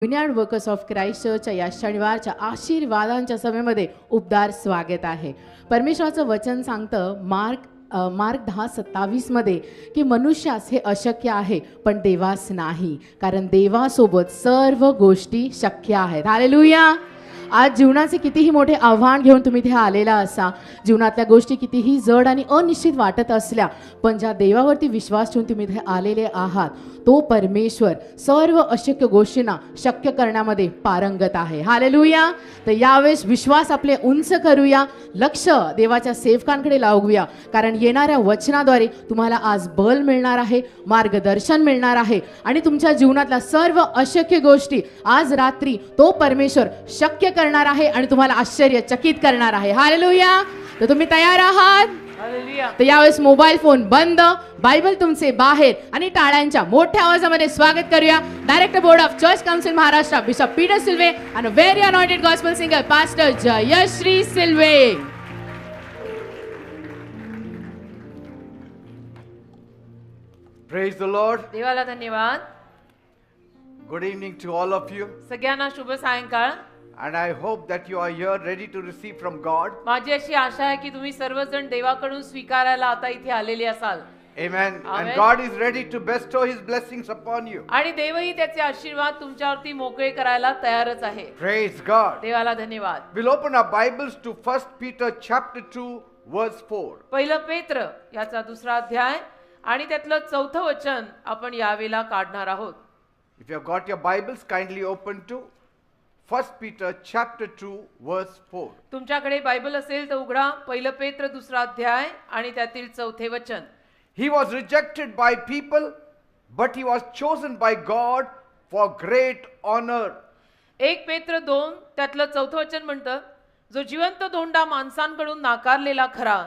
Vineyard workers of Christ चर्चच्या या शनिवारच्या आशीर्वादांच्या सभेमध्ये उबदार स्वागत आहे. परमेश्वराचं वचन सांगतं मार्क 10:27 मध्ये की मनुष्यास हे अशक्य आहे पण देवास नाही, कारण देवासोबत सर्व गोष्टी शक्य आहेत. हालेलुया. आज जीवनाचे कितीही मोठे आव्हान घेऊन तुम्ही इथे आलेला असा, जीवनातल्या गोष्टी कितीही जड आणि अनिश्चित वाटत असल्या, पण ज्या देवावरती विश्वास ठेवून तुम्ही इथे आलेले आहात तो परमेश्वर सर्व अशक्य गोष्टींना शक्य करण्यामध्ये पारंगत आहे. हालेलुया. तर यावेळेस विश्वास आपले उंच करूया, लक्ष देवाच्या सेवकांकडे लावूया, कारण येणाऱ्या वचनाद्वारे तुम्हाला आज बल मिळणार आहे, मार्गदर्शन मिळणार आहे आणि तुमच्या जीवनातल्या सर्व अशक्य गोष्टी आज रात्री तो परमेश्वर शक्य करणार आहे आणि तुम्हाला आश्चर्यचकित करणार आहे. हालेलुया. तर तुम्ही तयार आहात? हालेलुया. तर यावेळेस मोबाईल फोन बंद, बायबल तुमचे बाहेर आणि टाळ्यांच्या मोठ्या आवाजामध्ये स्वागत करूया director board of church council Maharashtra bishop Peter Silve आणि very anointed gospel singer pastor Jayshree Silve. Praise the Lord. देवाला धन्यवाद. Good evening to all of you. सगळ्यांना शुभ सायंकाळ. And I hope that you are here ready to receive from God. माझी अशी आशा आहे की तुम्ही सर्वजण देवाकडून स्वीकारायला आता इथे आलेले असाल. Amen. Amen. And God is ready to bestow His blessings upon you. आणि देवही त्याचे आशीर्वाद तुमच्यावरती मोकळे करायला तयारच आहे. Praise God. देवाला धन्यवाद. We'll open our Bibles to 1 Peter chapter 2 verse 4. पहिलं पेत्र याचा 2रा अध्याय आणि त्यातलं 4थं वचन आपण यावेळेला काढणार आहोत. If you have got your Bibles, kindly open to 1 Peter chapter 2 verse 4. तुमच्याकडे बायबल असेल तर उघडा पहिलं पेत्र 2रा अध्याय आणि त्यातील 4थे वचन. He was rejected by people, but he was chosen by God for great honor. 1 पेत्र 2 त्यातलं 4थं वचन म्हणतं, जो जिवंत धोंडा माणसांकडून नाकारलेला खरा,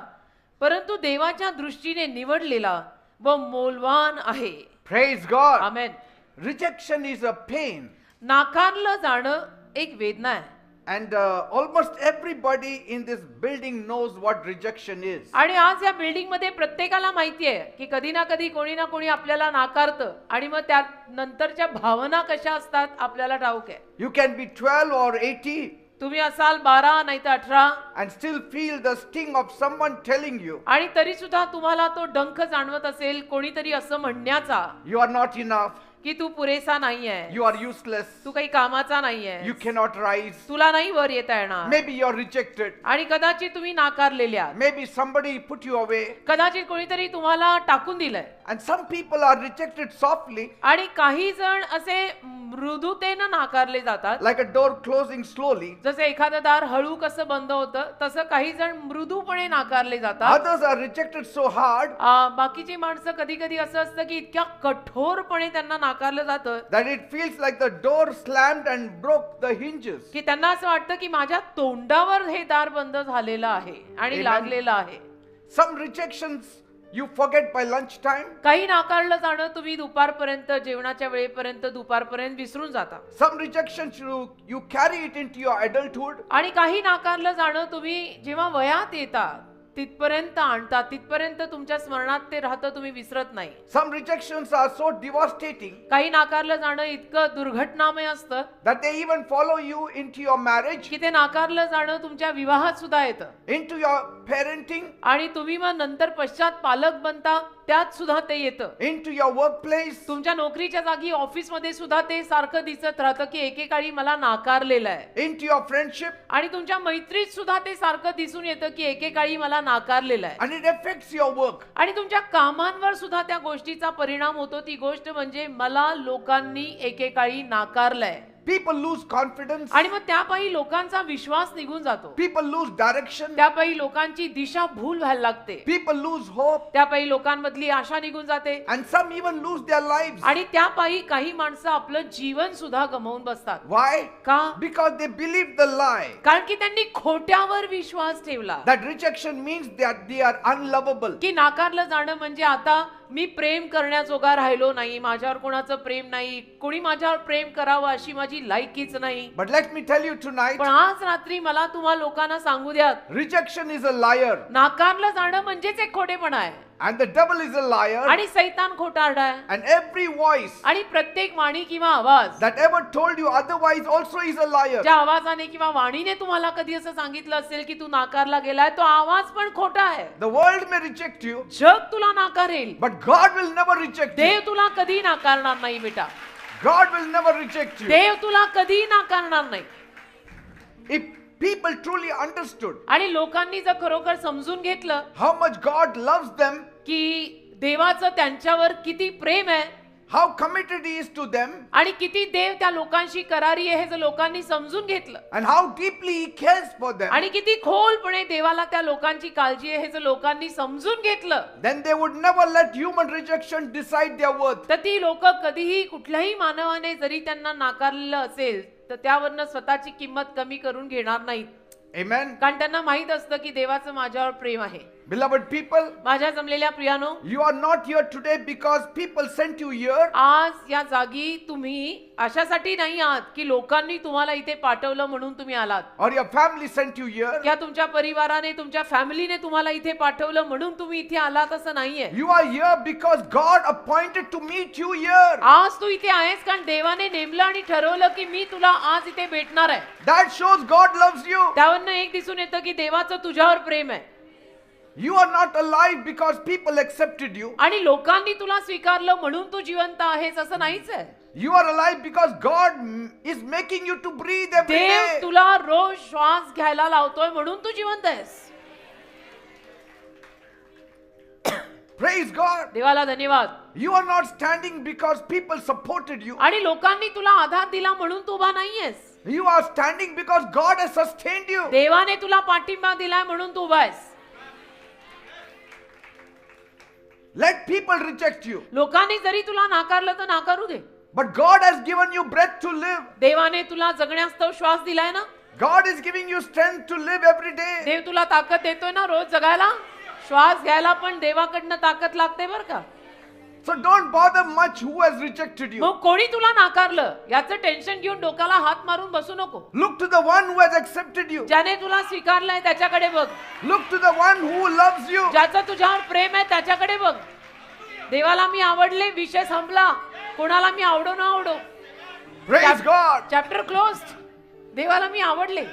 परंतु देवाच्या दृष्टीने निवडलेला व मोलवान आहे. Praise God. Amen. Rejection is a pain. नाकारलं जाणं एक वेदना आहे. And almost everybody in this building knows what rejection is. आणि आज या बिल्डिंग मध्ये प्रत्येकाला माहिती आहे की कधी ना कधी कोणी ना कोणी आपल्याला नाकारतं आणि मग त्या नंतरच्या भावना कशा असतात आपल्याला ठाऊक आहे. You can be 12 or 80 तुम्ही असाल 12 नाही तर 18 and still feel the sting of someone telling you आणि तरी सुद्धा तुम्हाला तो डंख जाणवत असेल कोणीतरी असं म्हणण्याचा you are not enough, की तू पुरेसा नाहीये, you are useless, तू काही कामाचा नाहीये, you cannot rise. तुला नाही वर येता येणार. Maybe you are rejected. आणि कदाचित तुम्ही नाकारलेले आहात. Maybe somebody put you away. कदाचित कोणीतरी तुम्हाला टाकून दिलंय. And some people are rejected softly, आणि काही जण असे मृदुतेनं नाकारले जातात, like a door closing slowly. जसे एखादं दार हळू कसं बंद होतं तसं काही जण मृदूपणे नाकारले जातात. Others are rejected so hard बाकीची माणसं कधी कधी असं असतं की इतक्या कठोरपणे त्यांना नाकारलं जातं that it feels like the door slammed and broke the hinges. की त्यांना असं वाटतं की माझ्या तोंडावर हे दार बंद झालेलं आहे आणि Amen. लागलेलं आहे. Some rejections you forget by lunchtime. काही नाकारलं जाणं तुम्ही दुपारपर्यंत जेवणाच्या वेळेपर्यंत दुपारपर्यंत विसरून जाता. Some rejections you carry it into your adulthood. आणि काही नाकारलं जाणं तुम्ही जेव्हा वयात येता तिथपर्यंत आणता, तिथपर्यंत तुमच्या स्मरणात ते राहतं, तुम्ही विसरत नाही. Some rejections are so devastating काही नाकारलं जाणं इतकं दुर्घटनामय असतं that they even follow you into your marriage, की ते नाकारलं जाणं तुमच्या विवाहात सुद्धा येतं into your parenting, आणि तुम्ही मग नंतर पश्चात पालक बनता त्यात सुद्धा ते येतं. into your workplace, तुमच्या नोकरीच्या जागी ऑफिस मध्ये सुद्धा ते सारखं दिसत राहतं की एकेकाळी मला नाकारलेलं आहे. into your friendship, आणि तुमच्या मैत्रीत सुद्धा ते सारखं दिसून येतं की एकेकाळी मला नाकारलेलं आहे. and it affects your work. आणि तुमच्या कामांवर सुद्धा त्या गोष्टीचा परिणाम होतो. ती गोष्ट म्हणजे मला लोकांनी एकेकाळी नाकारलंय. People lose confidence. आणि मग त्यापायी लोकांचा विश्वास निघून जातो. People lose direction. त्यापायी लोकांची दिशा भूल व्हायला लागते. People lose hope. त्यापायी लोकांमधली आशा निघून जाते. And some even lose their lives. आणि त्यापायी काही माणसं आपलं जीवन सुद्धा गमावून बसतात. Why? का? Because they believe the lie. कारण की त्यांनी खोट्यावर विश्वास ठेवला. That rejection means that they are unlovable. की नाकारलं जाणं म्हणजे आता मी प्रेम करण्याजोगा राहिलो नाही, माझ्यावर कोणाचं प्रेम नाही, कोणी माझ्यावर प्रेम करावं अशी माझी लायकीच नाही. But let me tell you tonight, पण आज रात्री मला तुम्हा लोकांना सांगू द्या, rejection is a liar. नाकारलं जाणं म्हणजेच एक खोटेपणा आहे. And the devil is a liar. आणि सैतान खोटारडा आहे. And every voice आणि प्रत्येक वाणी किंवा आवाज that ever told you otherwise also is a liar. ज्या आवाजाने किंवा वाणीने तुम्हाला कधी असं सांगितलं असेल की तू नाकारला गेलाय, तो आवाज पण खोटा आहे. The world may reject you, जग तुला नाकारेल, but God will never reject you. देव तुला कधी नाकारणार नाही बेटा. God will never reject you. देव तुला कधी नाकारणार नाही. If people truly understood आणि लोकांनी जर खरोखर समजून घेतलं how much God loves them, की देवाचं त्यांच्यावर किती प्रेम आहे how committed He is to them, आणि किती देव त्या लोकांशी करारी आहे, हे जर लोकांनी समजून घेतलं and how deeply He cares for them, आणि किती खोलपणे देवाला त्या लोकांची काळजी आहे हे जर लोकांनी समजून घेतलं, then they would never let human rejection decide their worth. तर ती लोक कधीही कुठल्याही मानवाने जरी त्यांना नाकारलेलं असेल तर त्यावरनं स्वतःची किंमत कमी करून घेणार नाहीत. Amen. कारण त्यांना माहित असतं की देवाचं माझ्यावर प्रेम आहे. Beloved people, माझ्या जमलेल्या प्रियानो, you are not here today because people sent you here. आज या जागी तुम्ही अशासाठी नाही आहात की लोकांनी तुम्हाला इथे पाठवलं म्हणून तुम्ही आलात, Or your family sent you here. किंवा तुमच्या परिवाराने तुमच्या फॅमिलीने तुम्हाला इथे पाठवलं म्हणून तुम्ही इथे आलात, असं नाहीये. You are here because God appointed to meet you here. आज तू इथे आहेस कारण देवाने नेमलं आणि ठरवलं की मी तुला आज इथे भेटणार आहे. That shows God loves you. त्यावरनं एक दिसून येतं की देवाचं तुझ्यावर प्रेम आहे. You are not alive because people accepted you. आणि लोकांनी तुला स्वीकारलं म्हणून तू जिवंत आहेस असं नाहीच आहे. You are alive because God is making you to breathe every Dev day. तुला रोज श्वास घ्यायला लावतोय म्हणून तू जिवंत आहेस. Praise God. देवाला धन्यवाद. You are not standing because people supported you. आणि लोकांनी तुला आधार दिला म्हणून तू उभा नाहीयेस. You are standing because God has sustained you. देवाने तुला पाठिंबा दिलाय म्हणून तू उभा आहेस. Let people reject you. लोकांनी जरी तुला नाकारलं तर नाकारू दे. But God has given you breath to live. देवाने तुला जगण्यास तो श्वास दिलाय ना. God is giving you strength to live every day. देव तुला ताकद देतोय ना रोज जगायला. श्वास घ्यायला पण देवाकडनं ताकद लागते बरं का. So don't bother much who has rejected you. मग कोणी तुला नाकारलं याचं टेन्शन घेऊन डोक्याला हात मारून बसू नको. Look to the one who has accepted you. ज्याने तुला स्वीकारलंय त्याच्याकडे बघ. Look to the one who loves you. ज्याचं तुझ्यावर प्रेम आहे त्याच्याकडे बघ. देवाला मी आवडले, विषय संपला. कोणाला मी आवडो ना आवडो, Praise God. Chapter closed. देवाला मी आवडले.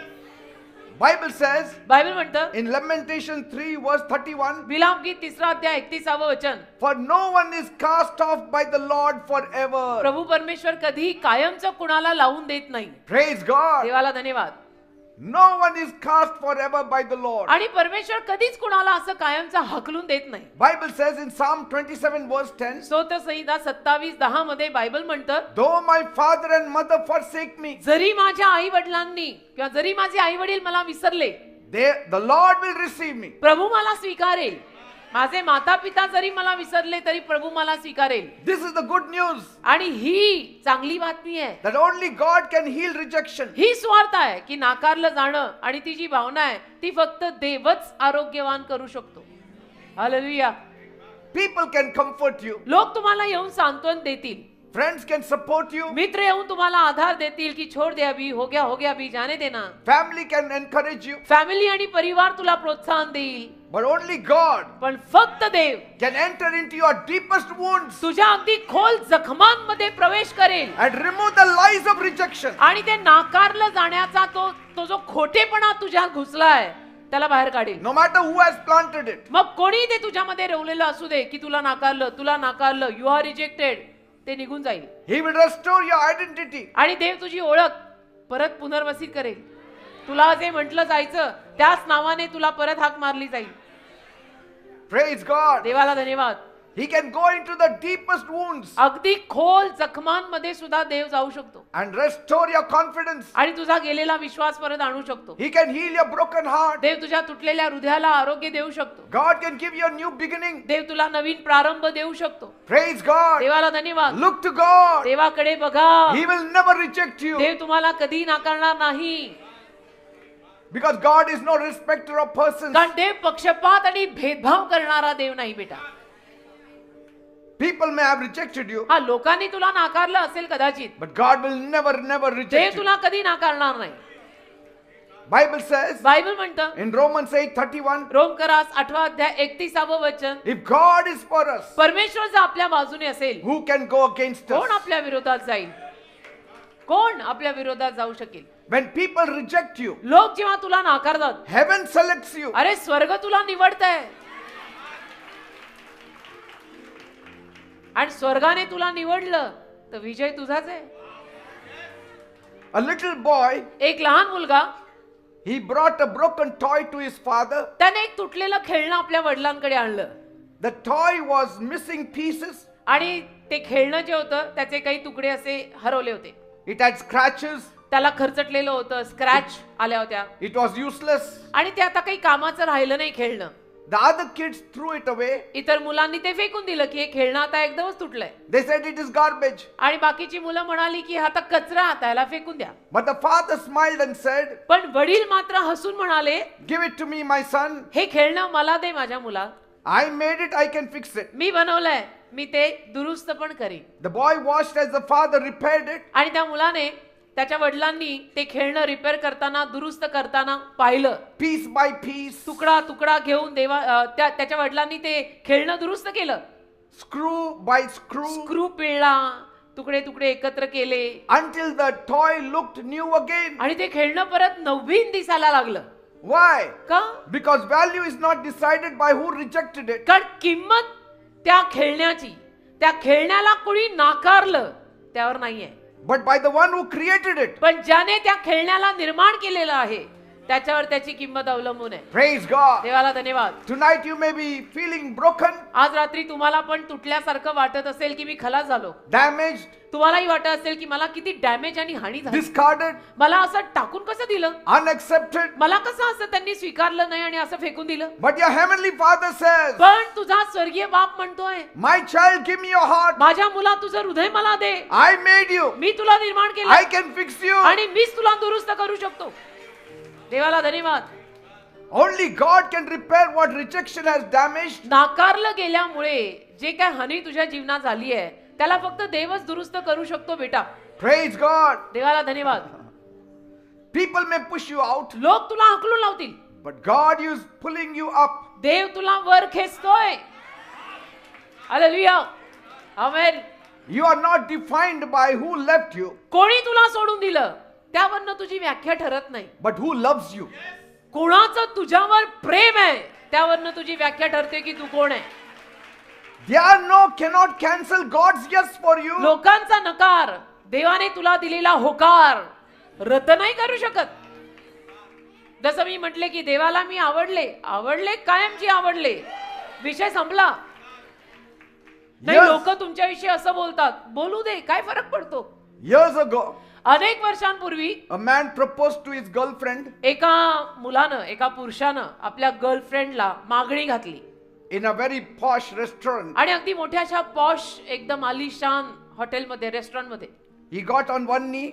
Bible says बायबल म्हणतं in Lamentation 3 verse 31, विलाप गीत 3 अध्याय 31 वचन, for no one is cast off by the Lord forever. प्रभू परमेश्वर कधी कायमचं कुणाला लावून देत नाही. Praise God. देवाला धन्यवाद. No one is cast forever by the Lord. आणि परमेश्वर कधीच कुणाला असं कायमचं हकलून देत नाही. Bible says in Psalm 27 verse 10, स्तोत्र संहिता 27:10 मध्ये बायबल म्हणतं, though my father and mother forsake me, जरी माझ्या आई वडिलांनी किंवा जरी माझे आई वडील मला विसरले, the Lord will receive me. प्रभू मला स्वीकारेल. माझे माता पिता जरी मला विसरले तरी प्रभू मला स्वीकारेल. This is the good news आणि ही चांगली बातमी आहे. that only God can heal rejection. ही स्वार्थ आहे की नाकारलं जाणं आणि ती जी भावना आहे ती फक्त देवच आरोग्यवान करू शकतो. Hallelujah. People can comfort you. लोक तुम्हाला येऊन सांत्वन देतील. Friends can support you. मित्र येऊन तुम्हाला आधार देतील की छोड़ दे अभी, हो गया अभी, जाने देना. Family can encourage you. Family आणि परिवार तुला प्रोत्साहन देईल. But only God पण फक्त देव can enter into your deepest wounds तुझ्या अगदी खोल जखमांमध्ये प्रवेश करेल and remove the lies of rejection. आणि ते नाकारलं जाण्याचा तो जो खोटेपणा तुझ्यात घुसलाय त्याला बाहेर काढेल. No matter who has planted it. मग कोणी ते तुझ्यामध्ये रोवलेलं असू दे की तुला नाकारलं, यू आर रिजेक्टेड, ते निघून जाईल. He will restore your identity. आणि देव तुझी ओळख परत पुनर्वसित करेल. तुला जे म्हटलं जायचं त्याच नावाने तुला परत हाक मारली जाईल. Praise God. देवाला धन्यवाद. He can go into the deepest wounds अगदी खोल जखमांमध्ये सुद्धा देव जाऊ शकतो and restore your confidence. आणि तुझा गेलेला विश्वास परत आणू शकतो. He can heal your broken heart. देव तुझ्या तुटलेल्या हृदयाला आरोग्य देऊ शकतो. God can give you a new beginning. देव तुला नवीन प्रारंभ देऊ शकतो. Praise God. देवाला धन्यवाद. Look to God. देवाकडे बघा. He will never reject you देव तुम्हाला कधी नाकारणार नाही. because God is no respecter of persons. कारण देव पक्षपात आणि भेदभाव करणारा देव नाही बेटा. People may have rejected you, हा लोकांनी तुला नाकारलं असेल कदाचित, but God will never Dev reject you. तुला कधी नाकारणार नाही. Bible says बायबल म्हणतं in Romans 8:31, रोमकरास 8 अध्याय 31 वचन, if God is for us, परमेश्वर जर आपल्या बाजूने असेल, who can go against कोण us? आपल्या विरोधात जाईल? कोण आपल्या विरोधात जाऊ शकेल? When people reject you, लोक जेव्हा तुला नाकारतात, heaven selects you. अरे स्वर्ग तुला निवडतंय आणि स्वर्गाने तुला निवडलं तर विजय तुझाच आहे. A little boy, एक लहान मुलगा, he brought a broken toy to his father. त्याने एक तुटलेलं खेळणं आपल्या वडिलांकडे आणलं The toy was missing pieces. आणि ते खेळणं जे होतं त्याचे काही तुकडे असे हरवले होते. It had scratches. त्याला खरचटलेलं होतं, स्क्रॅच आल्या होत्या It was useless. आणि ते आता काही कामाचं राहिलं नाही खेळणं. The other kids threw it away. इतर मुलांनी ते फेकून दिलं की हे खेळणं आता एकदमच तुटलंय. They said it is garbage. आणि बाकीची मुलं म्हणाली की हा आता कचरा, आता याला फेकून द्या. But the father smiled and said, पण वडील मात्र हसून म्हणाले, give it to me, my son. हे खेळणं मला दे माझ्या मुला, I made it, I can fix it. मी बनवलंय, मी ते दुरुस्त पण करीन. The boy watched as the father repaired it. आणि त्या मुलाने त्याच्या वडिलांनी ते खेळणं रिपेअर करताना, दुरुस्त करताना पाहिलं. Piece by piece, तुकडा तुकडा घेऊन त्याच्या वडिलांनी ते खेळणं दुरुस्त केलं. screw by screw, स्क्रू पिळला, तुकडे तुकडे एकत्र केले until the toy looked new again. आणि ते खेळणं परत नवीन दिसायला लागलं. Why? का? Because value is not decided by who rejected it. कारण किंमत त्या खेळण्याची, त्या खेळण्याला कोणी नाकारलं त्यावर नाहीये, But by the one who created it. पण ज्याने त्या खेळण्याला निर्माण केलेलं आहे त्याच्यावर त्याची किंमत अवलंबून आहे. Praise God. देवाला धन्यवाद. Tonight you may be feeling broken, आज रात्री तुम्हाला पण तुटल्यासारखं वाटत असेल की मी खलास झालो. damaged, तुम्हालाही वाटत असेल की मला किती डॅमेज आणि हानी झाली, discarded, मला असं टाकून कसं दिलं, unaccepted. मला कसं असं त्यांनी स्वीकारलं नाही आणि असं फेकून दिलं. But your heavenly Father says, पण तुझा स्वर्गीय बाप म्हणतोय, my child, give me your heart. माझ्या मुला तुझं हृदय मला दे, I made you. मी तुला निर्माण I केलं can fix you. आणि मीच तुला दुरुस्त करू शकतो. देवाला धन्यवाद. Only God can repair what rejection has damaged. नाकारलं गेल्यामुळे जे काय हानी तुझ्या जीवनात झाली आहे त्याला फक्त देवच दुरुस्त करू शकतो बेटा. Praise God. देवाला धन्यवाद. People may push you out, लोक तुला हकलून लावतील, but God is pulling you up. देव तुला वर खेचतोय. Hallelujah. Amen. You are not defined by who left you, कोणी तुला सोडून दिलं त्यावरनं तुझी व्याख्या ठरत नाही, but who loves you. कोणाचं तुझ्यावर प्रेम आहे त्यावरनं तुझी व्याख्या ठरते की तू कोण आहे. Cannot cancel God's yes for you. लोकांचा नकार देवाने तुला दिलेला होकार रद्द नाही करू शकत. जसं मी म्हटले की देवाला मी आवडले कायमची आवडले, विषय संपला. नाही, Yes. लोक तुमच्याविषयी असं बोलतात, बोलू दे, काय फरक पडतो. Years ago, अनेक वर्षांपूर्वी a man proposed to his girlfriend एका मुलानं, एका पुरुषानं आपल्या गर्लफ्रेंडला मागणी घातली in a very posh restaurant. आणि अगदी मोठ्याशा पॉश एकदम आलिशान हॉटेलमध्ये, रेस्टॉरंटमध्ये. He got on one knee,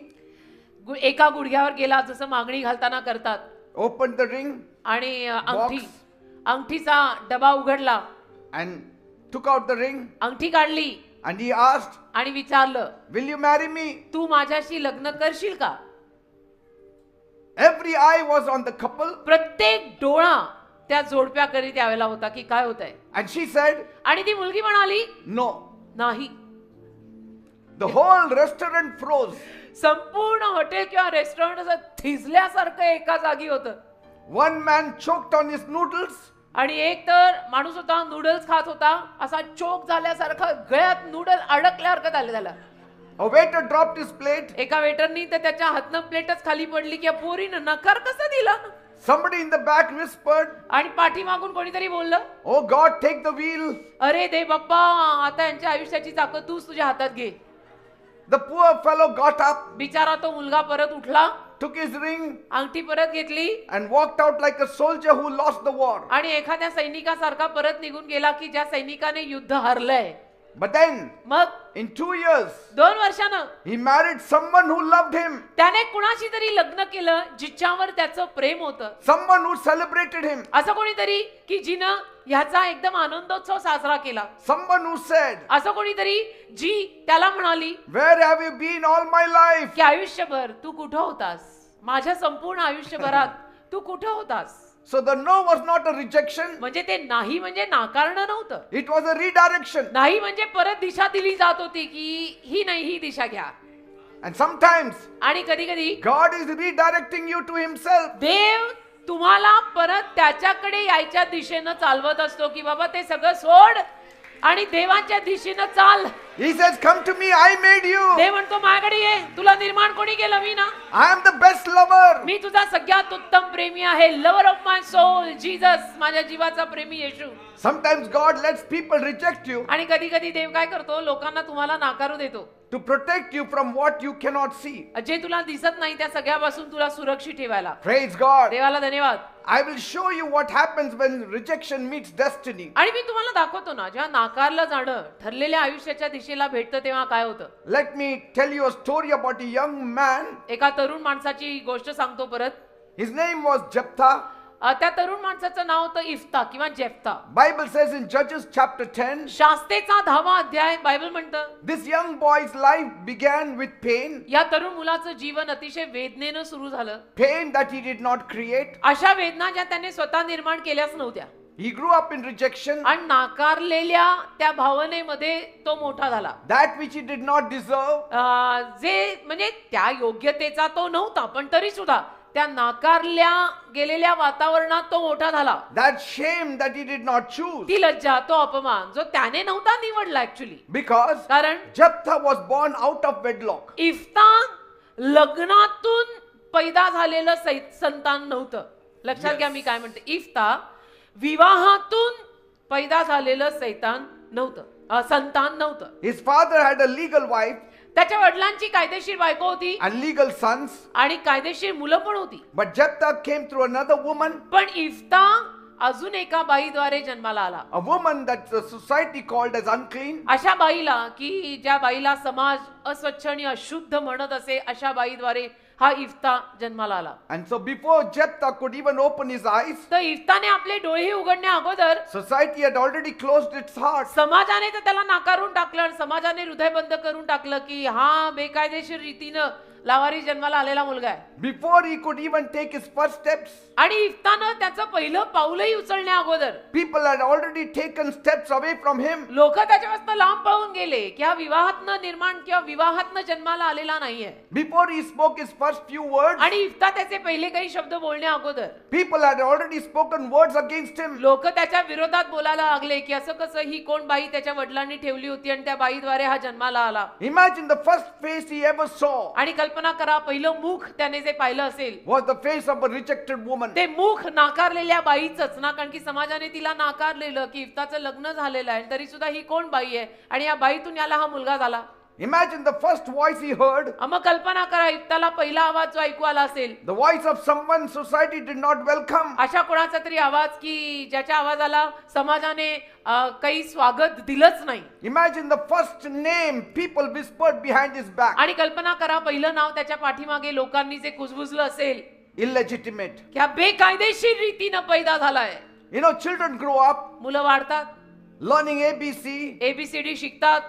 एका गुडघ्यावर गेला जसं मागणी घालताना करतात opened the ring, आणि अंगठीचा डबा उघडला, and took out the ring, अंगठी काढली and he asked, आणि विचारलं, will you marry me? तू माझ्याशी लग्न करशील का? Every eye was on the couple, प्रत्येक डोळा त्या जोडप्याकडे त्यावेळेला होता की काय होतंय. and she said, आणि ती मुलगी म्हणाली no. नाही. The whole restaurant froze. संपूर्ण हॉटेल किंवा रेस्टॉरंट असं थिजल्यासारखं एका जागी होतं. One man choked on his noodles, आणि एक तर माणूस होता नूडल्स खात होता, असा चोक झाल्यासारखा गळ्यात नूडल अडकल्यासारखं झालं त्याला. a waiter dropped his plate, एका वेटरनी तर त्याच्या हातनं प्लेटच खाली पडली की पोरीनं नकार कसं दिला. somebody in the back whispered, आणि पाठीमागून कोणीतरी बोललं, oh God, take the wheel. अरे दे बाप्पा, आता यांच्या आयुष्याची चाकं तूच तुझ्या हातात घे. The poor fellow got up, बिचारा तो मुलगा परत उठला, took his ring, अंगठी परत घेतली and walked out like a soldier who lost the war. आणि एखाद्या सैनिकासारखा परत निघून गेला की ज्या सैनिकाने युद्ध हरलंय. But then, मग in 2 years, 2 वर्षानं he married someone who loved him, त्याने कुणाशी तरी लग्न केलं जिच्यावर त्याचं प्रेम होतं. someone who celebrated him, असं कोणीतरी की जिनं ह्याचा एकदम आनंदोत्सव साजरा केला. someone who said, असं कोणीतरी जी त्याला म्हणाली where have you been all my life? की आयुष्यभर तू कुठं होतास, माझ्या संपूर्ण आयुष्यभरात तू कुठं होतास? So the no was not a rejection, म्हणजे ते नाही म्हणजे नाकारणं नव्हतं. it was a redirection. नाही म्हणजे परत दिशा दिली जात होती की ही नाही, ही दिशा घ्या. And sometimes आणि कधी कधी God is redirecting you to Himself. देव तुम्हाला परत त्याच्याकडे यायच्या दिशेनं चालवत असतो की बाबा ते सगळं सोड आणि देवाच्या दिशेनं चाल. He says, "Come to me, I made you. देव म्हणतो माझ्याकडे ये, तुला निर्माण कोणी केलं? मी ना. I am the best lover." मी तुझा सगळ्यात उत्तम प्रेमी आहे. Lover of my soul Jesus, माझ्या जीवाचा प्रेमी येशू. Sometimes God lets people reject you आणि कधी कधी देव काय करतो, लोकांना तुम्हाला नाकारू देतो. to protect you from what you cannot see. जे तुला दिसत नाही त्या सगळ्यापासून तुला सुरक्षित ठेवायला. Praise God. देवाला धन्यवाद. I will show you what happens when rejection meets destiny. आणि मी तुम्हाला दाखवतो ना, जेव्हा नाकारलं जाणं ठरलेल्या आयुष्याच्या दिशेला भेटतं तेव्हा काय होतं. Let me tell you a story about a young man. एका तरुण माणसाची गोष्ट सांगतो परत. His name was Jephthah. त्या तरुण माणसाचं नाव होतं इफ्ता किंवा जेफ्ता. Bible says in Judges chapter 10, शास्त्रेचा 10वा अध्याय बायबल म्हणतं, this young boy's life began with pain, या तरुण मुलाचं जीवन अतिशय वेदनेनं सुरू झालं. pain that he did not create. अशा वेदना ज्या त्याने स्वतः निर्माण केल्याच नव्हत्या. He grew up in rejection, आणि नाकारलेल्या त्या भावनेमध्ये तो मोठा झाला. that which he did not deserve. जे म्हणजे त्या योग्यतेचा तो नव्हता, पण तरी सुद्धा त्या नाकारल्या गेलेल्या वातावरणात तो मोठा झाला. That shame that he did not choose. ती लज्जा, तो अपमान जो त्याने नव्हता निवडला ऍक्च्युली. Because कारण Jephthah was born out of wedlock. इफ्ता लग्नातून पैदा झालेलं संतान नव्हतं. लक्षात घ्या मी काय म्हणते. इफ्ता विवाहातून पैदा झालेलं संतान नव्हतं. His father had a legal wife त्याच्या वडिलांची कायदेशीर बायको होती and legal sons. आणि कायदेशीर मुलं पण होती. But Jephthah came through another woman, पण इफ्ता अजून एका बाईद्वारे जन्माला आला. a woman that the society called as unclean. अशा बाईला की ज्या बाईला समाज अस्वच्छ आणि अशुद्ध म्हणत असे, अशा बाईद्वारे हा इफ्ता जन्माला आला. And so before Jephthah could even open his eyes, तर इफ्ताने आपले डोळे उघडण्या अगोदर society had already closed its heart. समाजाने तर त्याला नाकारून टाकलं आणि समाजाने हृदय बंद करून टाकलं की हा बेकायदेशीर रीतीनं लावारी जन्माला आलेला मुलगा आहे. Before he could even take his first steps, आणि इफ्तानं त्याचं पहिलं पाऊलही उचलण्या अगोदर people had already taken steps away from him. लोक त्याच्यापासून लांब पळून गेले की हा विवाहातनं निर्माण किंवा विवाहातनं जन्माला आलेला नाहीये. Before he spoke his first few words, आणि इफ्ता त्याचे पहिले काही शब्द बोलण्या अगोदर people had already spoken words against him. लोक त्याच्या विरोधात बोलायला लागले की असं कसं, ही कोण बाई त्याच्या वडिलांनी ठेवली होती आणि त्या बाईद्वारे हा जन्माला आला. Imagine the first face he ever saw आणि कल्पना करा, पहिलं मुख त्याने जे पाहिलं असेल was the face of a rejected woman. ते मुख नाकारलेल्या बाईचंच ना, कारण की समाजाने तिला नाकारलेलं की इफ्ताचं लग्न झालेलं आहे तरी सुद्धा ही कोण बाई आहे आणि या बाईतून याला हा मुलगा झाला. Imagine the first voice he heard, मग कल्पना करा, इफ्ताला पहिला आवाज जो ऐकू आला असेल, the voice of someone society did not welcome. अशा कोणाचा तरी आवाज की ज्याच्या आवाजाला समाजाने काही स्वागत दिलंच नाही. Imagine the first name people whispered behind his back, आणि कल्पना करा, पहिलं नाव त्याच्या पाठीमागे लोकांनी जे कुजबुजलं असेल illegitimate. की हा बेकायदेशीर रीतीनं पैदा झालाय. You know, children grow up मुलं वाढतात, learning ABC, ABCD शिकतात,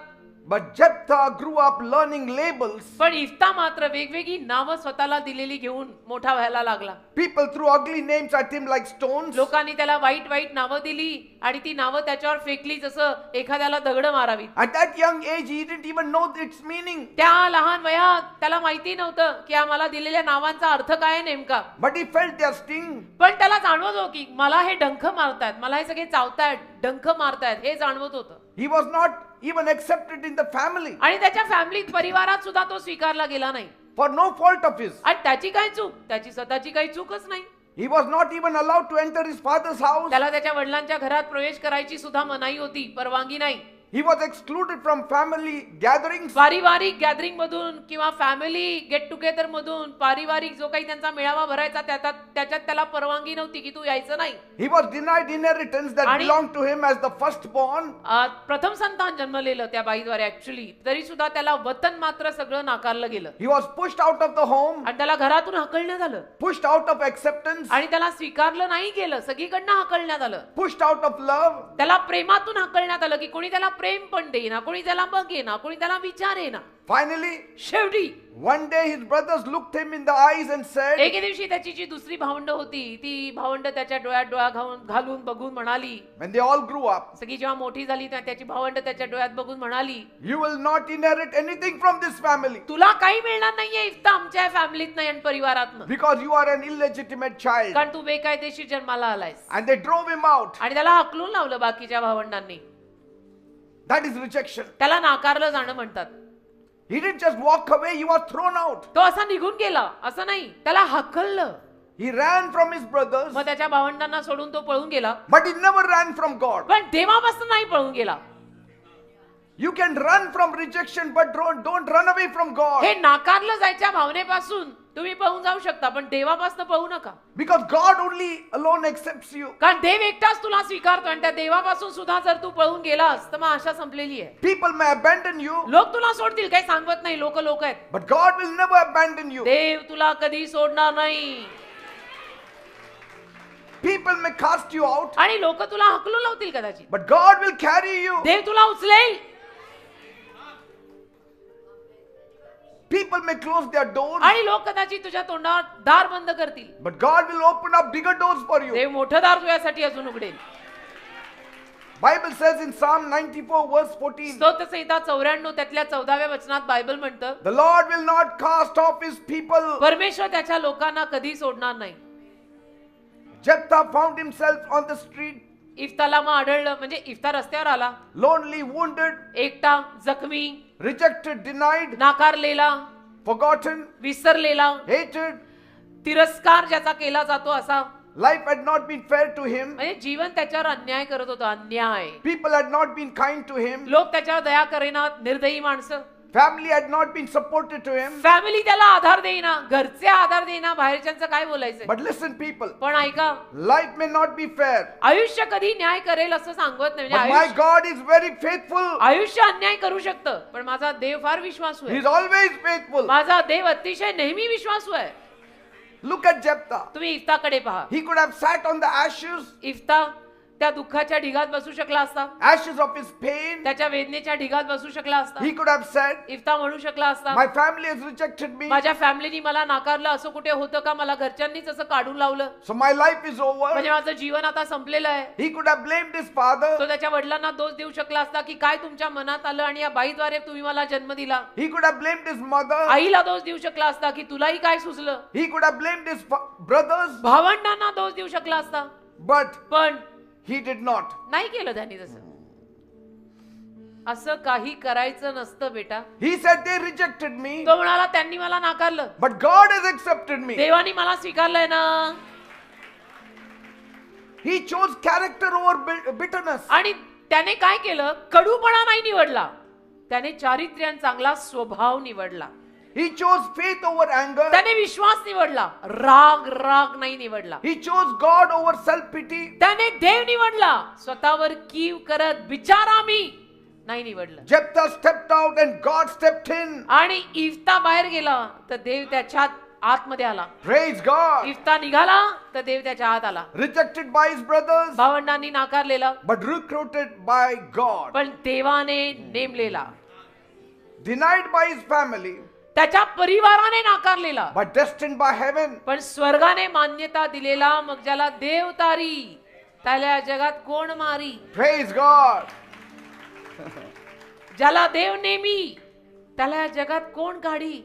but Jephthah grew up learning labels. पण इफ्ता मात्र वेगवेगळी नावं स्वतःला दिलेली घेऊन मोठा व्हायला लागला. People threw ugly names at him like stones. लोकांनी त्याला वाईट वाईट नावं दिली आणि ती नावं त्याच्यावर फेकली जसं एखाद्याला दगड मारावी. At that young age, he didn't even know its meaning. त्या लहान वयात त्याला माहिती नव्हतं की आम्हाला दिलेल्या नावांचा अर्थ काय आहे नेमका. But he felt their sting. पण त्याला जाणवत होतं की मला हे डंख मारतायत, मला हे सगळे चावतायत, डंख मारतायत, हे जाणवत होतं. He was not even accepted in the family आणि त्याच्या फॅमिलीत, परिवारात सुद्धा तो स्वीकारला गेला नाही. for no fault of his. आणि त्याची काय चूक, त्याची स्वतःची काही चूकच नाही. He was not even allowed to enter his father's house. त्याला त्याच्या वडिलांच्या घरात प्रवेश करायची सुद्धा मनाई होती, परवानगी नाही. He was excluded from family gatherings. पारिवारिक गॅदरिंग मधून किंवा फॅमिली गेट टुगेदर मधून पारिवारिक जो काही त्यांचा मेळावा भरायचा त्याच्यात त्याला परवानगी नव्हती की तू यायचं नाही. He was denied inheritance that आणि- belonged to him as the firstborn. प्रथम संतान जन्मलेलं त्या बाईद्वारे ऍक्च्युली, तरी सुद्धा त्याला वतन मात्र सगळं नाकारलं गेलं. He was pushed out of the home, आणि त्याला घरातून हकलण्यात आलं pushed out of acceptance, आणि त्याला स्वीकारलं नाही गेलं, सगळीकडनं हकलण्यात आलं. pushed out of love. त्याला प्रेमातून हकलण्यात आलं की कोणी त्याला प्रेम पण देईना, कोणी त्याला बघेना, कोणी त्याला विचारेना. Finally, शेवटी one day his brothers looked him in the eyes and said, एके दिवशी त्याची जी दुसरी भावंड होती ती भावंड त्याच्या डोळ्यात डोळा घालून बघून म्हणाली, when they all grew up, सगळी जेव्हा मोठी झाली तेव्हा त्याची भावंड त्याच्या डोळ्यात बघून म्हणाली, you will not inherit anything from this family तुला काही मिळणार नाहीये इफ्ता आमच्या फॅमिलीत नाही आणि परिवारात, because you are an illegitimate child. कारण तू बेकायदेशीर जन्माला आलायस. And they drove him out. आणि त्याला हाकलून लावलं बाकीच्या भावंडांनी. That is rejection. त्याला नाकारलं जाणं म्हणतात. He didn't just walk away, he was thrown out. तो असा निघून गेला असं नाही, त्याला हाकललं. He ran from his brothers, मग त्याच्या भावंडांना सोडून तो पळून गेला, but he never ran from God. पण देवापासून नाही पळून गेला. You can run from rejection, but don't run away from God. हे नाकारलं जायच्या भावनेपासून तुम्ही पळून जाऊ शकता, पण देवापासून पळू नका. Because God only alone accepts you. कारण देव एकटाच तुला स्वीकारतो आणि त्या देवापासून सुद्धा जर तू पळून गेलास तर मग आशा संपलेली आहे. People may abandon you, लोक तुला सोडतील, काही सांगत नाही, लोक आहेत. but God will never abandon you. देव तुला कधी सोडणार नाही. People may cast you out, आणि लोक तुला हकलून लावतील कदाचित, but God will carry you. देव तुला उचलेल. People may close their doors, आणि लोक कदाचित तुझ्या तोंडावर दार बंद करतील, but God will open up bigger doors for you. देव मोठं दार तुझ्यासाठी अजून उघडेल. Bible says in Psalm 94 verse 14, स्तोत्रसंहिता 94 त्यातल्या 14व्या वचनात बायबल म्हणतं, the Lord will not cast off his people. परमेश्वर त्याच्या लोकांना कधी सोडणार नाही. Jephthah found himself on the street, इफ्ताला मग आढळलं, म्हणजे इफ्ता रस्त्यावर आला, lonely, wounded, एकटा, जखमी, rejected, denied, नाकारलेला, forgotten, विसरलेला, hated. तिरस्कार ज्याचा केला जातो असा. Life had not been fair to him. म्हणजे जीवन त्याच्यावर अन्याय करत होतं, अन्याय. People had not been kind to him. लोक त्याच्यावर दया करेनात, निर्दयी माणसं. Family had not been supportive to him. Family त्याला आधार देईना, घरचे आधार देईना, बाहेरच्यांचं काय बोलायचं. But listen, people, पण ऐका, life may not be fair, आयुष्य कधी न्याय करेल असं सांगत नाही. but म्हणजे my आयुष्य- God is very faithful. आयुष्य अन्याय करू शकतं, पण माझा देव फार विश्वासू He आहे. is always faithful. माझा देव अतिशय नेहमी विश्वासू आहे. Look at Jephthah. तुम्ही इफ्ताकडे पहा. He could have sat on the ashes, इफ्ता त्या दुःखाच्या ढिगात बसू शकला असता, ashes of his pain. त्याच्या वेदनेच्या ढिगात बसू शकला असता. He could have said, इफ्ता म्हणू शकला असता, my family has rejected me, माझ्या फॅमिलीनी मला नाकारलं. असं कुठे होतं का? मला घरच्यांनीच असं काढून लावलं, so my life is over. म्हणजे माझं जीवन आता संपलेलं आहे. He could have blamed his father. तो त्याच्या वडिलांना दोष देऊ शकला असता की काय तुमच्या मनात आलं आणि या बाईद्वारे तुम्ही मला जन्म दिला. He could have blamed his mother. आईला दोष देऊ शकला असता की तुलाही काय सुचलं. He could have blamed his brothers, भावंडांना दोष देऊ शकला असता, but पण he did not. नाही केलं त्यांनी तसं. असं काही करायचं नसतं बेटा. He said they rejected me, तो म्हणाला त्यांनी मला नाकारलं, but God has accepted me. देवानी मला स्वीकारलंय ना. He chose character over bitterness. आणि त्याने काय केलं? कडूपणा नाही निवडला, त्याने चारित्र्य चांगला स्वभाव निवडला. He chose faith over anger. त्याने विश्वास निवडला, राग नाही निवडला. He chose God over self-pity. त्याने देव निवडला, स्वतःवर कीव करत बिचारा मी नाही निवडलं. Jephthah stepped out and God stepped in. आणि इफ्ता बाहेर गेला तर देव त्याच्या आतमध्ये आला. Praise God. इफ्ता निघाला तर देव त्याच्या आत आला. Rejected by his brothers, भावंडांनी नाकारलेला, but recruited by God. पण देवाने नेमलेला. Denied by his family, त्याच्या परिवाराने नाकारलेला, but destined by heaven. पण स्वर्गाने मान्यता दिलेला. मग ज्याला देव तारी त्याला जगात कोण मारी. Praise God. ज्याला देव नेमी त्याला जगात कोण काढी.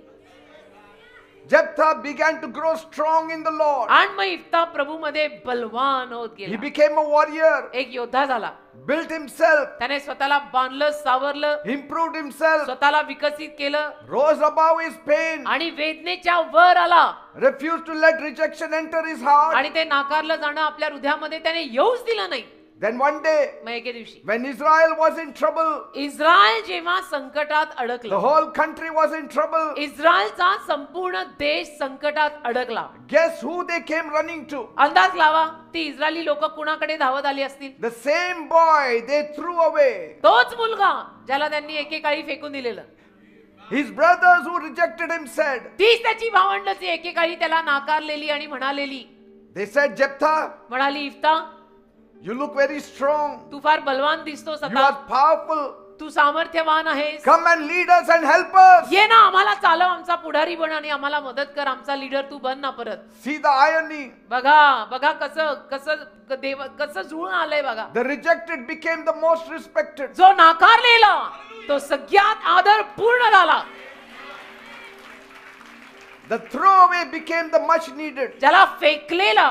Jephthah began to grow strong in the Lord. आणि मग इफ्ता प्रभू मध्ये बलवान होत He गेला, became a warrior, एक योद्धा झाला. built himself, त्याने स्वतःला बांधलं, सावरलं, improved himself, स्वतःला विकसित केलं rose above his pain, आणि वेदनेच्या वर आला. refused to let rejection enter his heart. आणि ते नाकारलं जाणं आपल्या हृदयामध्ये त्याने येऊच दिलं नाही. Then one day, मग एके दिवशी when Israel was in trouble, Israel जेव्हा संकटात the अडकलं, whole country was in trouble, इस्रायलचा संपूर्ण देश संकटात अडकला. guess who they came running to? अंदाज लावा, ती इस्रायली लोक कुणाकडे धावत आली असतील? The same boy they threw away. तोच मुलगा ज्याला त्यांनी एकेकाळी फेकून दिलेलं. His brothers who rejected him said, तीच त्याची भावंडची एकेकाळी त्याला नाकारलेली आणि म्हणालेली. they said, Jephthah, म्हणाली, इफ्ता you look very strong. तू फार बलवान दिसतोस You आता, are powerful. तू सामर्थ्यवान आहेस. Come and lead us and help us. ये ना आम्हाला चालव, आमचा पुढारी बन आणि आम्हाला मदत कर, आमचा लीडर तू बन ना परत. See the irony. बघा बघा कसं कसं देव कसं जुळून आलंय बघा. The rejected became the most respected. जो नाकारलेला तो सगळ्यात आदरपूर्ण झाला. The throwaway became the much needed. ज्याला फेकलेला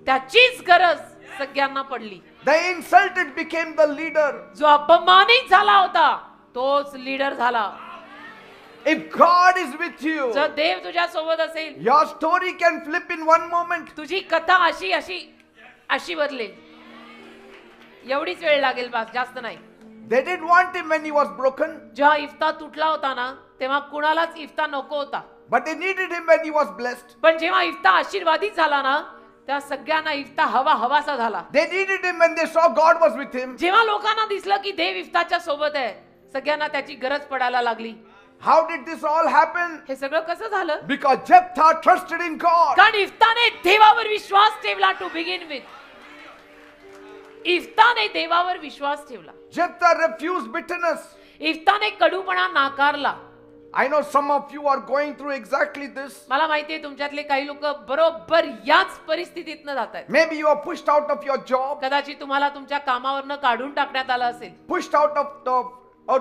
त्याचीच गरज सगळ्यांना पडली. The insulted became the leader. जो अपमानित झाला होता तोच लीडर झाला. If God is with you, जर देव तुझ्या सोबत असेल, your story can flip in one moment. तुझी कथा अशी अशी अशी बदलेल. एवढीच वेळ लागेल, बस जास्त नाही. They didn't want him when he was broken, जेव्हा इफ्ता तुटला होता ना तेव्हा कुणालाच इफ्ता नको होता. but they needed him when he was blessed. पण जेव्हा इफ्ता आशीर्वादित झाला ना त्या सगळ्यांना इफ्ता हवासा झाला. They needed him when they saw God was with him. जेव्हा लोकांना दिसलं की देव इफ्ताच्या सोबत आहे, सगळ्यांना त्याची गरज पडायला लागली. How did this all happen? हे सगळं कसं झालं? Because Jephthah trusted in God. कारण इफ्ताने देवावर विश्वास ठेवला. टू बिगिन विथ, इफ्ताने देवावर विश्वास ठेवला. Jephthah refused bitterness. इफ्ताने कडूपणा नाकारला. I know some of you are going through exactly this. मला माहितीये तुमच्यातले काही लोक बरोबर याच परिस्थितीतनं जात आहेत. Maybe you are pushed out of your job, कदाचित तुम्हाला तुमच्या कामावरनं काढून टाकण्यात आलं असेल. pushed out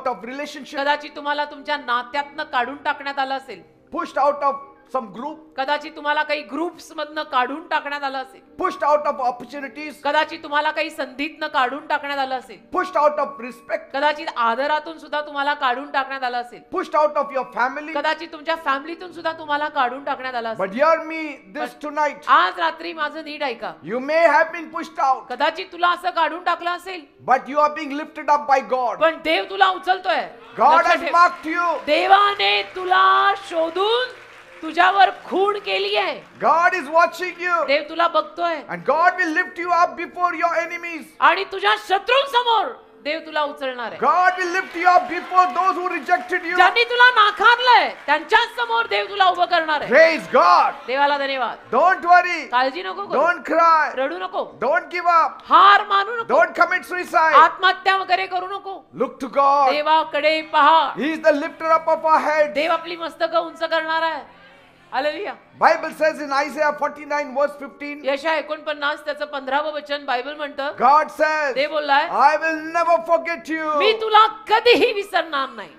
of relationship, कदाचित तुम्हाला तुमच्या नात्यातनं काढून टाकण्यात आलं असेल. pushed out of some group, कदाचित तुम्हाला काही ग्रुप्स मधनं काढून टाकण्यात आलं असेल. pushed out of opportunities, कदाचित तुम्हाला काही संधीतनं काढून टाकण्यात आलं असेल. pushed out of respect, कदाचित आदरातून सुद्धा तुम्हाला काढून टाकण्यात आलं असेल. pushed out of your family. कदाचित तुमच्या फॅमिलीतून सुद्धा तुम्हाला काढून टाकण्यात आलं असेल. But hear me this tonight. आज रात्री माझं नीट ऐका. You may have been pushed out, कदाचित तुला असं काढून टाकलं असेल, but you are being lifted up by God. पण देव तुला उचलतोय. God लक्षात has ठेव. marked you. देवाने तुला शोधून तुझ्यावर खूण केली आहे. God is watching you. देव तुला बघतोय And God will lift you up before your enemies. आणि तुझ्या शत्रूंसमोर देव तुला उचलणार आहे. God will lift you up before those who rejected you. ज्यांनी तुला नाकारलंय त्यांच्या समोर देव तुला उभं करणार आहे. Praise God. देवाला धन्यवाद. Don't worry. काळजी नको करू. Don't cry. रडू नको. Don't give up. हार मानू नको. Don't commit suicide. आत्महत्या वगैरे करू नको. Look to God. देवाकडे पहा. He is the lifter up of our head. देव आपली मस्तकं उंच करणार आहे. Hallelujah. Bible says in Isaiah 49 verse 15. यशा 49 त्याचं 15वं वचन बायबल म्हणतं. God says, Dev बोललाय, I will never forget you. मी तुला कधीही विसरणार नाही.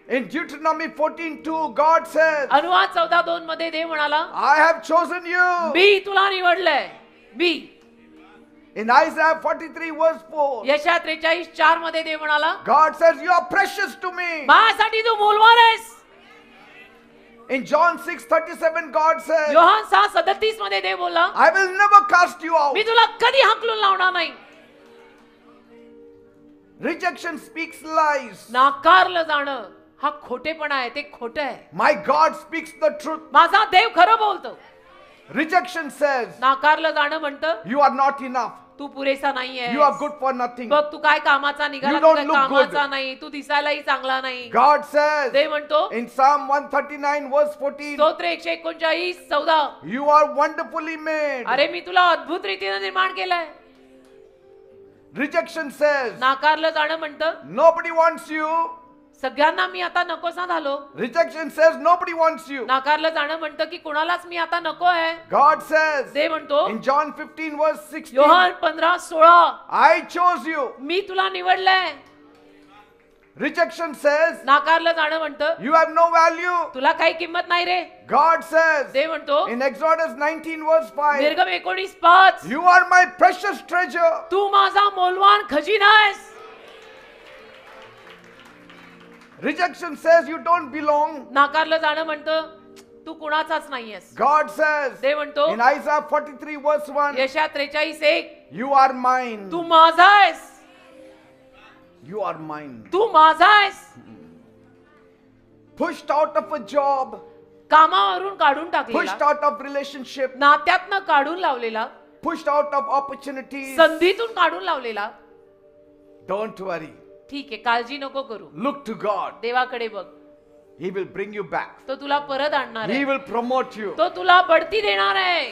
In Deuteronomy 14:2, God says, अनुवाद 14:2 मध्ये देव म्हणाला, I have chosen you. मी तुला निवडलंय. मी. In Isaiah 43 verse 4, यशा 43:4 मध्ये देव म्हणाला, God says, you are precious to me. माझ्यासाठी तू मोलवान आहेस. In John 6:37, God says, Yohan 6:37 मध्ये देव बोलला, I will never cast you out. मी तुला कधी हाकलून लावणार नाही. Rejection speaks lies. नाकारलं जाणं हा खोटेपणा आहे. ते खोटं आहे. My God speaks the truth. माझा देव खरं बोलतो. Rejection says, नाकारलं जाणं म्हणतं, you are not enough. तू पुरेसा नाहीये. You are good for nothing. बघ तू काय कामाचा निघाला, You तू don't काय look कामाचा good. नाही, तू दिसायलाही चांगला नाही. God says देव म्हणतो in Psalm 139 verse 14, स्तोत्र 139:14, you are wonderfully made. अरे मी तुला अद्भुत रीतीने निर्माण केलंय. Rejection says, नाकारलं जाणं म्हणतं, nobody wants you. सगळ्यांना मी आता नकोसा झालो. Rejection says, nobody wants you. नाकारलं जाणं म्हणतं की कोणालाच मी आता नको आहे. God says देव म्हणतो in John 15 verse 16, Yohan 15:16, I chose you. मी तुला निवडलंय. Rejection says, नाकारलं जाणं म्हणतं you have no value. तुला काही किंमत नाही रे. God says देव म्हणतो in Exodus 19 verse 5, निर्गम 19:5, you are my precious treasure. तू माझा मौल्यवान खजिना आहेस. Rejection says you don't belong. नाकारलं जाणं म्हणतं तू कुणाचाच नाहीयेस. God says देव म्हणतो in Isaiah 43 verse 1, यशा 43:1, you are mine. तू माझा आहेस. You are mine. तू माझा आहेस. Pushed out of a job, कामावरून काढून pushed टाकलेला, out of relationship, नात्यातनं काढून लावलेला, pushed out of opportunities. संधीतून काढून लावलेला. Don't worry. ठीक आहे, काळजी नको करू. Look to God. देवाकडे बघ. He will bring you back. तो तुला परत आणणार He आहे. will promote you. तो तुला बढती देणार आहे.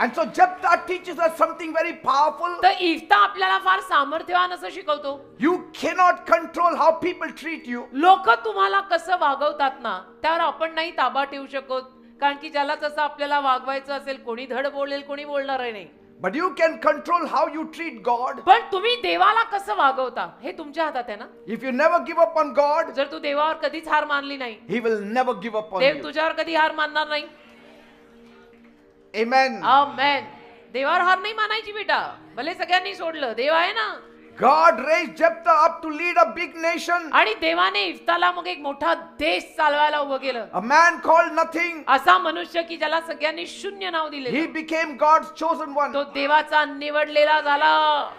And so Jephthah teaches us something very powerful. तर इफ्ता आपल्याला फार सामर्थ्यवान असं शिकवतो. You cannot control how people treat you. लोक तुम्हाला कसं वागवतात ना, त्यावर आपण नाही ताबा ठेवू शकत, कारण की ज्याला जसं आपल्याला वागवायचं असेल, कोणी धड बोलेल, कोणी बोलणार नाही. But you can control how you treat God. पण तुम्ही देवाला कसं वागवता हे तुमच्या हातात आहे ना. If you never give up on God, जर तू देवावर कधीच हार मानली नाही, He will never give up on Dev you. तुझ्यावर कधी हार मानणार नाही. Amen. आमेन. देवावर हार नाही मानायची बेटा, भले सगळ्यांनी सोडलं, देव आहे ना. God raised Jephthah up to lead a big nation. आणि देवाने इफ्ताला मग एक मोठा देश चालवायला उभं केलं. A man called nothing. असा मनुष्य की ज्याला सगळ्यांनी शून्य नाव दिले, He became God's chosen one. तो देवाचा निवडलेला झाला.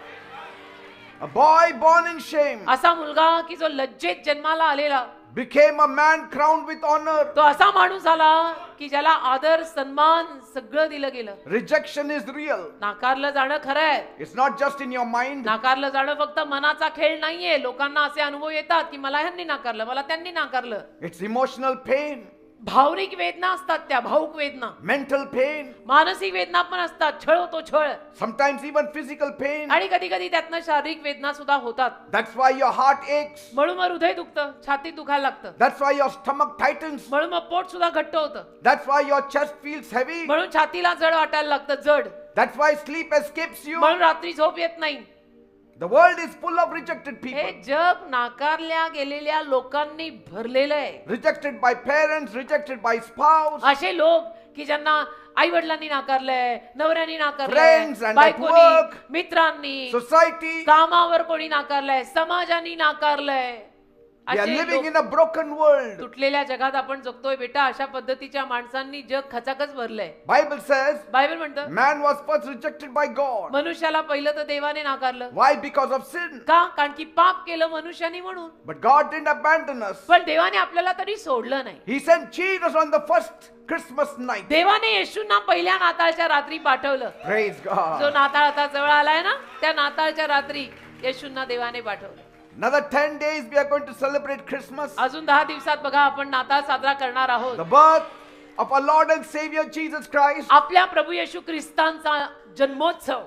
A boy born in shame असा मुलगा की जो लज्जेत जन्माला आलेला, became a man crowned with honor. तो असा माणूस झाला की ज्याला आदर सन्मान सगळं दिलं गेलं. Rejection is real. नाकारलं जाणं खरं आहे. It's not just in your mind. नाकारलं जाणं फक्त मनाचा खेळ नाहीये. लोकांना असे अनुभव येतात की मला ह्यांनी नाकारलं, मला त्यांनी नाकारलं. It's emotional pain, भावनिक वेदना असतात, त्या भावुक वेदना, mental pain, मानसिक वेदना पण असतात. छळ होतो छळ, sometimes even physical pain. आणि कधी कधी त्यातनं शारीरिक वेदना सुद्धा होतात. That's why your heart aches. म्हणून मग हृदय दुखतं, छाती दुखायला लागतं. That's why your stomach tightens. म्हणून मग पोट सुद्धा घट्ट होतं. That's why your chest feels heavy. म्हणून छातीला जड वाटायला लागतं, जड. That's why sleep escapes you. म्हणून रात्री झोप येत नाही. The world is full of rejected हे people. जग नाकारल्या गेलेल्या लोकांनी भरलेलं आहे. Rejected by parents, rejected by spouse, असे लोक की ज्यांना आई वडिलांनी नाकारलंय, नवऱ्यानी Friends नाकारलंय, and at बायकोनी, work, मित्रांनी, society. कामावर कोणी नाकारलंय, समाजाने नाकारलंय. We are असे living लोक- in a broken world. तुटलेल्या जगात आपण जगतोय बेटा. अशा पद्धतीच्या माणसांनी जग खचाखच भरलंय. Bible says बायबल म्हणतं man was first rejected by God. मनुष्याला पहिलं तर देवाने नाकारलं. Why? Because of sin. का? कारण की पाप केलं मनुष्याने म्हणून. But God didn't abandon us. पण देवाने आपल्याला तरी सोडलं नाही. He sent Jesus on the first Christmas night. देवाने येशूंना पहिल्या नाताळच्या रात्री पाठवलं. Praise जो God. नाताळ आता जवळ आलाय ना, त्या नाताळच्या रात्री येशूंना देवाने पाठवलं. Another 10 days we are going to celebrate Christmas. अजून 10 दिवसात बघा आपण नाताळ साजरा करणार आहोत. The birth of our Lord and Savior Jesus Christ. आपल्या प्रभू येशू ख्रिस्तांचा जन्मोत्सव.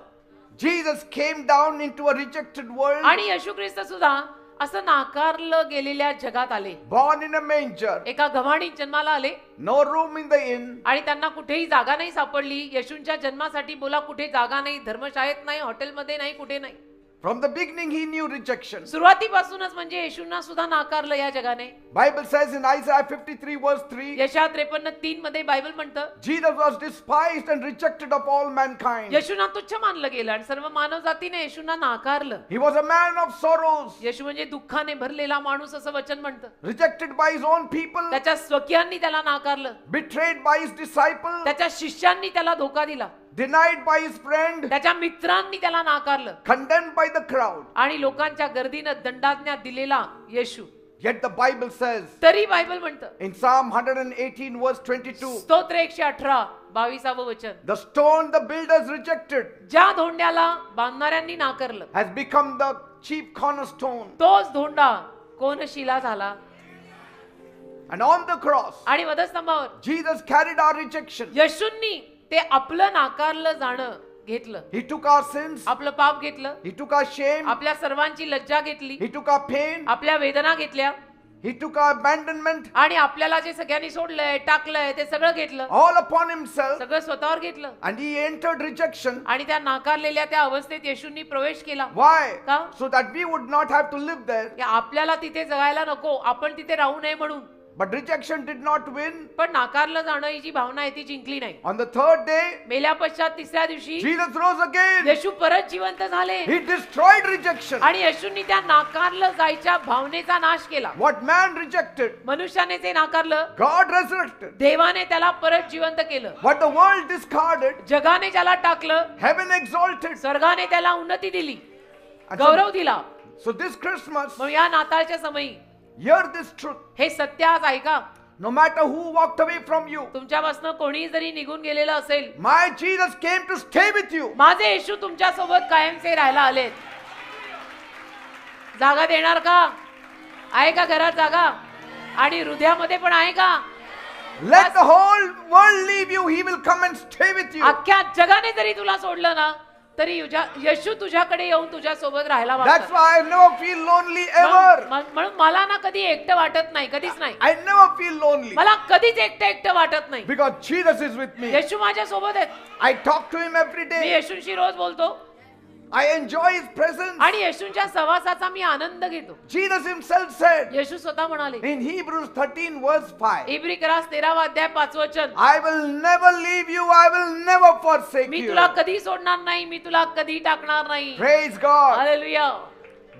Jesus came down into a rejected world. आणि येशू ख्रिस्त सुद्धा असं नाकारलं गेलेल्या जगात आले. Born in a manger. एका गव्हाणीत जन्माला आले No room in the inn. आणि त्यांना कुठेही जागा नाही सापडली. येशूंच्या जन्मासाठी बोला कुठे जागा नाही, धर्मशाळेत नाही, हॉटेलमध्ये नाही, कुठे नाही. From the beginning he knew rejection. सुरुवातीपासूनच म्हणजे येशूंना सुद्धा नाकारलं या जगाने. Bible says in Isaiah 53 verse 3, यशा 53:3 मध्ये बायबल म्हणतं Jesus was despised and rejected of all mankind. येशूंना तुच्छ मानलं गेलं आणि सर्व मानव जातीने येशूंना नाकारलं. He was a man of sorrows, येशू म्हणजे दुःखाने भरलेला माणूस असं वचन म्हणतं. rejected by his own people, त्याच्या स्वकीयांनी त्याला नाकारलं. betrayed by his disciples, त्याच्या शिष्यांनी त्याला धोका दिला. denied by his friend, त्याच्या मित्रांनी त्याला नाकारलं. condemned by the crowd. आणि लोकांच्या गर्दीनं दंडाज्ञा दिलेला येशू. Yet the Bible says तरी बायबल म्हणतं in Psalm 118 verse 22, स्तोत्र 118 22 वचन, the stone the builders rejected ज्या धोंड्याला बांधणाऱ्यांनी नाकारलं has become the chief cornerstone. तोच धोंडा कोनशिला झाला. And on the cross, आणि वधस्तंभावर Jesus carried our rejection. येशूंनी ते आपलं नाकारलं जाणं घेतलं. He took our sins. आपलं पाप घेतलं. He took our shame. आपल्या सर्वांची लज्जा घेतली. He took our pain. आपल्या वेदना घेतल्या. He took our abandonment. आणि आपल्याला जे सगळ्यांनी सोडलंय, टाकलंय, ते सगळं घेतलं. All upon himself. सगळं स्वतःवर घेतलं. And he entered rejection. आणि त्या नाकारलेल्या त्या अवस्थेत येशूंनी प्रवेश केला. Why? का? So that we would not have to live there. की आपल्याला तिथे जगायला नको, आपण तिथे राहू नये म्हणून. But rejection did not win. पण नाकारलं जाणं ही जी भावना आहे ती जिंकली नाही. On the third day, मेल्या पश्चात तिसऱ्या दिवशी Jesus rose again. येशू परत जिवंत झाले. He destroyed rejection. आणि येशूंनी त्या नाकारलं जायच्या भावनेचा नाश केला. What man rejected, मनुष्याने ते नाकारलं, God resurrected. देवाने त्याला परत जिवंत केलं. What the world discarded, जगाने ज्याला टाकलं, heaven exalted. स्वर्गाने त्याला उन्नती दिली, And गौरव दिला. so this Christmas, मग या नाताळच्या समयी hear this truth. हे सत्य आज ऐका. No matter who walked away from you, तुमच्यापासून कोणी जरी निघून गेलेलं असेल, my Jesus came to stay with you. माझे येशू तुमच्या सोबत कायमचे राहायला आलेत. जागा देणार का? आहे का घरात जागा? आणि हृदयामध्ये पण आहे का? Let the whole world leave you. He will come and stay with you. अख्ख्या जगाने जरी तुला सोडलं ना तरी येशू तुझ्याकडे येऊन तुझ्या सोबत राहायला That's मागतात. why I never feel lonely ever. म्हणून मला ना कधी एकटं वाटत नाही, कधीच नाही. I never feel lonely मला कधीच एकटं वाटत नाही. because Jesus is with me. येशू माझ्या सोबत आहेत. I talk to him every me day. येशूंशी रोज बोलतो I enjoy his presence. आणि येशूंच्या सहवासाचा मी आनंद घेतो. Jesus himself said येशू स्वतः म्हणाले in Hebrews 13 verse 5, इब्री करास 13वा अध्याय 5 वचन, I will never leave you, I will never forsake me you. तुला कधी सोडणार नाही, मी तुला कधी टाकणार नाही. Praise God. Hallelujah.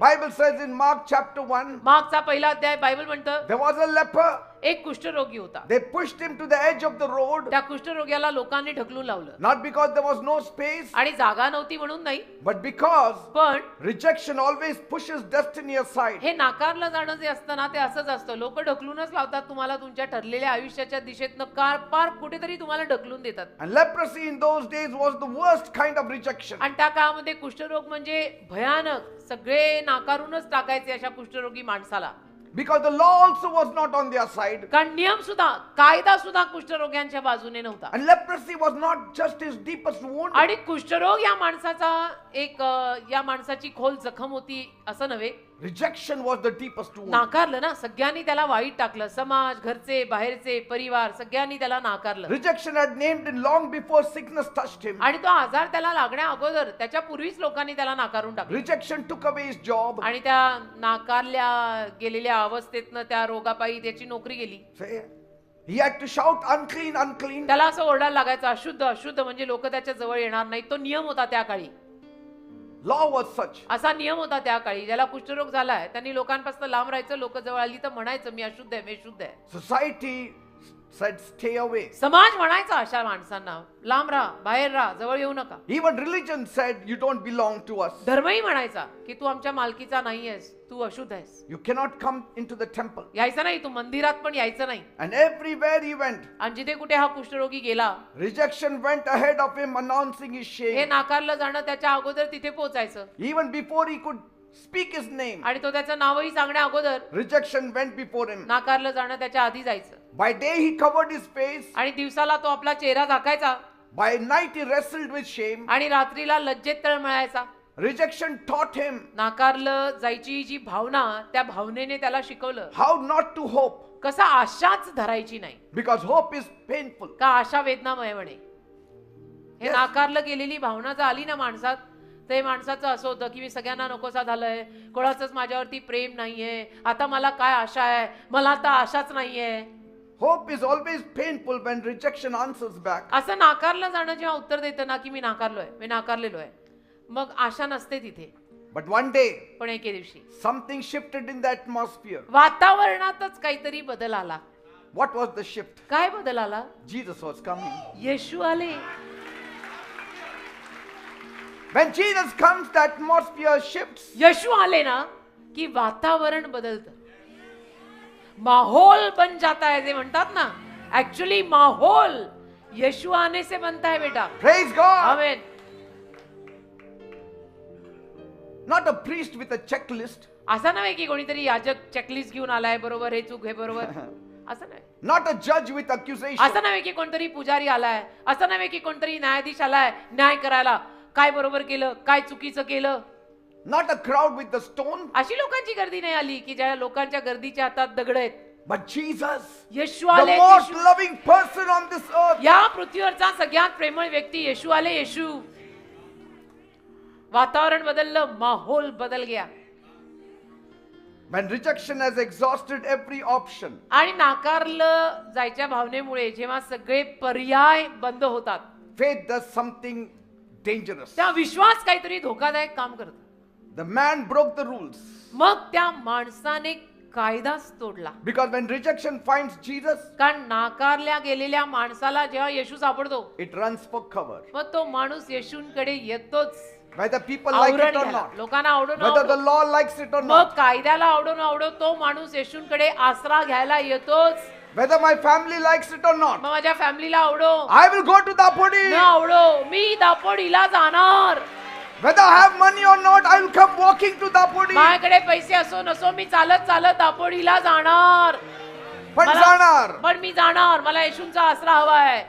Bible says in Mark chapter 1, मागचा पहिला अध्याय बायबल म्हणतं there was a leper. एक कुष्ठरोगी होता. They pushed him to the edge of the road, त्या कुष्ठरोग्याला लोकांनी ढकलून लावलं not because there was no space, आणि जागा नव्हती म्हणून नाही, but because पण rejection always pushes destiny aside. हे नाकारलं जाणं जे असतं ना ते असंच असतं. लोक ढकलूनच लावतात तुम्हाला तुमच्या ठरलेल्या आयुष्याच्या दिशेतनं पार कुठेतरी तुम्हाला ढकलून देतात. And leprosy in those days was the worst kind of rejection. आणि त्या काळामध्ये कुष्ठरोग म्हणजे भयानक, सगळे नाकारूनच टाकायचे अशा कुष्ठरोगी माणसाला. Because the law also was not on their side. कारण नियम सुद्धा, कायदा सुद्धा कुष्ठरोग्यांच्या बाजूने नव्हता. And leprosy was not just his deepest wound. आणि कुष्ठरोग या माणसाचा या माणसाची खोल जखम होती असं नव्हे. Rejection was the deepest wound. नाकारलं ना, सगळ्यांनी त्याला वाईट टाकलं. समाज, घरचे, बाहेरचे, परिवार सगळ्यांनी त्याला नाकारलं. Rejection had named him long before sickness touched him. आणि तो आजार त्याला लागण्या अगोदर त्याच्या पूर्वीच लोकांनी त्याला नाकारून टाकलं. Rejection took away his job. आणि त्या नाकारल्या गेलेल्या अवस्थेतनं त्या रोगापायी त्याची नोकरी गेली. Say, he had to shout unclean, unclean. त्याला असं ओरडायला लागायचं अशुद्ध अशुद्ध, म्हणजे लोक त्याच्या जवळ येणार नाही. तो नियम होता त्या काळी. Law was such. असा नियम होता त्या काळी. ज्याला कुष्ठरोग झालाय त्यांनी लोकांपासून लांब राहायचं. लोक जवळ आली तर म्हणायचं मी अशुद्ध आहे, मी शुद्ध आहे. Society said stay away. समाज म्हणायचा अशा माणसांना लांब राहा, बाहेर राहा, जवळ येऊ नका. Even religion said you don't belong to us. धर्मही म्हणायचा की तू आमच्या मालकीचा नाही आहेस, तू अशुद्ध आहेस, You cannot come into the temple. यायचं नाही, तू मंदिरात पण यायचं नाही. And everywhere he went, आणि जिथे कुठे हा कुष्ठरोगी गेला rejection went ahead of him, announcing his हे shame. नाकारलं जाणं त्याच्या अगोदर तिथे पोहोचायचं. Even before he could speak his name, आणि तो त्याचं नावही सांगण्या अगोदर rejection went before him. नाकारलं जाणं त्याच्या आधी जायचं. By day he covered his face. आणि दिवसाला तो आपला चेहरा झाकायचा By night he wrestled with shame. आणि रात्रीला लज्जेत तळमळायचा. Rejection taught him नाकारलं जायची जी भावना, त्या भावनेने त्याला शिकवलं how not to hope, कसा आशाच धरायची नाही. because hope is painful. का आशा वेदनामय म्हणे. हे Yes. नाकारलं गेलेली भावना जर आली ना माणसात, ते माणसाचं असं होतं की मी सगळ्यांना नकोसा झालंय, कोणाचंच माझ्यावरती प्रेम नाहीये, आता मला काय आशा आहे, मला आता आशाच नाहीये. Hope is always painful when rejection answers back. असं नाकारलं जाणं जेव्हा उत्तर देतं ना की मी नाकारलोय, मी नाकारलेलो आहे, मग आशा नसते तिथे. But one day, पण एके दिवशी something shifted in the atmosphere. वातावरणातच काहीतरी बदल आला. What was the shift? काय बदल आला? Jesus was coming. येशू आले. When Jesus comes, the atmosphere shifts. येशू आले ना की वातावरण बदलतं. माहौल बन जाता है जे म्हणतात ना, ऍक्च्युअली माहौल येशू आने से बनता है बेटा. Praise God. Amen. Not a priest with a checklist. असं नव्हे की कोणीतरी याजक चेकलिस्ट घेऊन आलाय, बरोबर हे चूक हे बरोबर, असं नाही. Not a judge with accusation. असं नव्हे की कोणतरी पुजारी आलाय, असं नव्हे की कोणतरी न्यायाधीश आलाय न्याय करायला, काय बरोबर केलं काय चुकीचं केलं. Not a crowd with the stone. अशी लोकांची गर्दी नाही आली की ज्या लोकांच्या गर्दीच्या हातात दगड आहेत. But Jesus, येशू the आले. most Yeshu. loving person on this earth. या पृथ्वीवरचा सगळ्यात प्रेमळ व्यक्ती येशू आले. येशू. वातावरण बदललं, माहौल बदल गया. When rejection has exhausted every option, आणि नाकारलं जायच्या भावनेमुळे जेव्हा सगळे पर्याय बंद होतात, faith does something dangerous. त्या विश्वास काहीतरी धोकादायक काम करतो. The man broke the rules. मग त्या माणसाने कायदाच तोडला. Because when rejection finds Jesus, कारण नाकारल्या गेलेल्या माणसाला जेव्हा येशू सापडतो, it runs for cover. मग तो माणूस येशूंकडे येतोच. Whether people like आवरण it or घ्यायला. not. लोकांना आवडो न Whether the आवडो. law likes it or मग not. कायद्याला आवडो न आवडो तो माणूस येशूंकडे आसरा घ्यायला येतोच. Whether my family likes it or not. मग माझ्या फॅमिलीला आवडो I will go to Dapodi. न आवडो, मी दापोडीला जाणार. Whether I have money or not, I will come walking to Dapodi. माझ्याकडे पैसे असो नसो मी चालत चालत दापोडीला जाणार. पण मला- जाणार. पण मी जाणार. मला येशूंचा आसरा हवाय.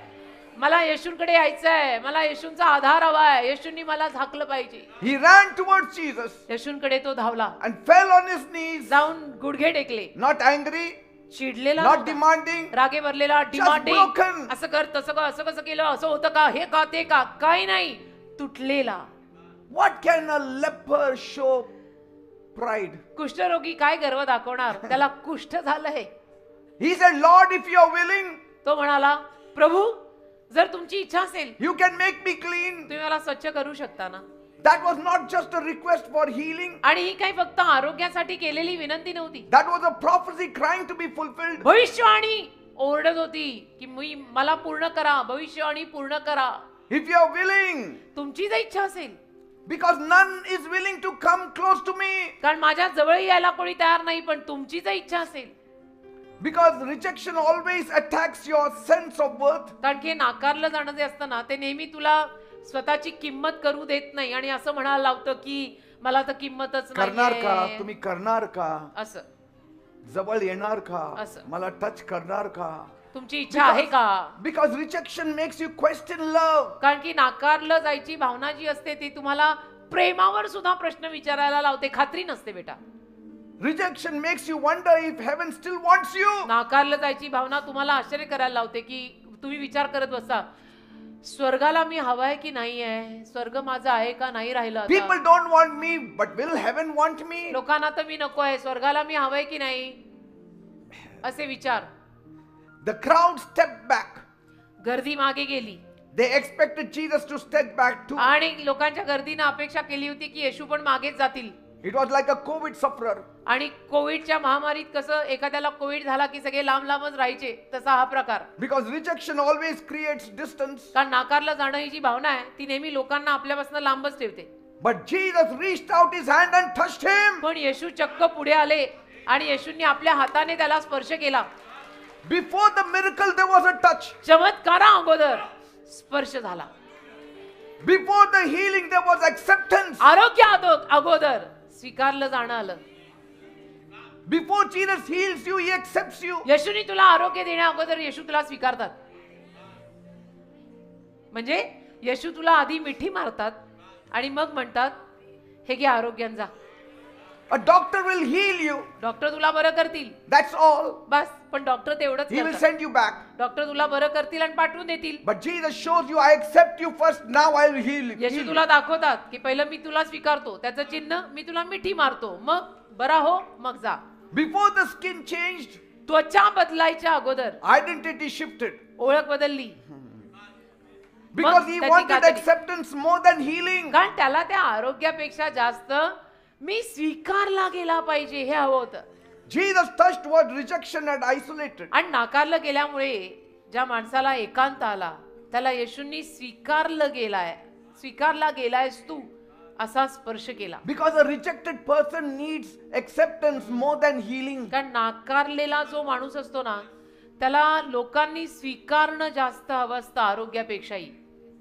मला येशूंकडे यायचं आहे, मला येशूंचा आधार हवा आहे, येशूंनी मला झाकलं पाहिजे. He ran towards Jesus येशूंकडे तो धावला, and fell on his knees, जाऊन गुडघे टेकले, not angry, चिडलेला not नव्हता, demanding. रागे भरलेला, डिमांडिंग, broken. असं कर तसं कर, असं कसं केलं, असं होतं का, हे का ते का, काही नाही, तुटलेला. What can a leper show pride? कुष्ठरोगी काय गर्व दाखवणार, त्याला कुष्ठ झालंय. He said, Lord, if you are willing, तो म्हणाला, प्रभू जर तुमची इच्छा असेल, you can make me clean. तुम्ही मला स्वच्छ करू शकता ना. That was not just a request for healing. आणि ही काही फक्त आरोग्यासाठी केलेली विनंती नव्हती, That was a prophecy crying to be fulfilled. भविष्यवाणी ओरडत होती की मला पूर्ण करा, भविष्यवाणी पूर्ण करा. If you are willing, तुमची जर इच्छा असेल, because none is willing to come close to me. कारण माझ्या जवळ यायला कोणी तयार नाही, पण तुमची जर इच्छा असेल, Because rejection always attacks your sense of worth. कारण की नाकारलं जाणं जे असतं ना, ते नेहमी तुला स्वतःची किंमत करू देत नाही आणि असं म्हणायला लावतं की मला तर किंमतच करणार का नाहीये. तुम्ही करणार का असं जवळ येणार का असं. मला टच करणार का तुमची इच्छा आहे का. because rejection makes you question love. कारण की नाकारलं जायची भावना जी असते ती तुम्हाला प्रेमावर सुद्धा प्रश्न विचारायला लावते, खात्री नसते बेटा. Rejection makes you wonder if heaven still wants you. नाकारलं जायची भावना तुम्हाला आश्चर्य करायला लावते की तुम्ही विचार करत बसा, स्वर्गाला मी हवाय की नाही आहे, स्वर्ग माझा आहे का नाही राहिलं आता? People don't want me, but will heaven want me? लोकांना तर मी नको आहे, स्वर्गाला मी हवाय की नाही, असे विचार. The crowd stepped back. गर्दी मागे गेली They expected Jesus to step back too. आणि लोकांच्या गर्दीनं अपेक्षा केली होती की येशू पण मागेच जातील. It was like a COVID sufferer. आणि कोविडच्या महामारीत कसं एखाद्याला कोविड झाला की सगळे लांब लांबच राहायचे, तसा हा प्रकार. Because rejection always creates distance. कारण नाकारलं जाणं ही जी भावना आहे ती नेहमी लोकांना आपल्यापासून लांबच ठेवते. But Jesus reached out his hand and touched him. पण येशू चक्क पुढे आले आणि येशूंनी आपल्या हाताने त्याला स्पर्श केला. Before the miracle, there was a touch. चमत्कारा अगोदर स्पर्श झाला. Before the healing, there was acceptance. आरोग्य अगोदर स्वीकारलं जाणं आलं. Before Jesus heals you, he accepts you. येशूनी तुला आरोग्य देण्या अगोदर येशू तुला स्वीकारतात. म्हणजे येशू तुला आधी मिठी मारतात आणि मग म्हणतात हे घे आरोग्यान जा. A doctor will heal you. Doctor तुला बरं करतील, That's all. बस. पण डॉक्टर तेवढंच He will करतात. send you back. डॉक्टर तुला बरं करतील आणि पाठवून देतील. But Jesus shows you, I accept you first, now I will heal Yeshu you. तुला दाखवतात की पहिलं मी तुला स्वीकारतो, त्याचं चिन्ह मी तुला मिठी मारतो, मग बरा हो, मग जा. Before the skin changed, त्वचा बदलायच्या अगोदर identity shifted. ओळख बदलली. Because he त्याची wanted खात्री. acceptance more than healing. कारण त्याला त्या आरोग्यापेक्षा जास्त मी स्वीकारला गेला पाहिजे हे हवं होतं. Jesus touched what rejection had isolated. आणि नाकारलं गेल्यामुळे ज्या माणसाला एकांत आला त्याला येशूंनी स्वीकारला गेलायस तू असा स्पर्श केला. Because a rejected person needs acceptance more than healing. कारण नाकारलेला जो माणूस असतो ना त्याला लोकांनी स्वीकारणं जास्त हवं असतं आरोग्यापेक्षाही.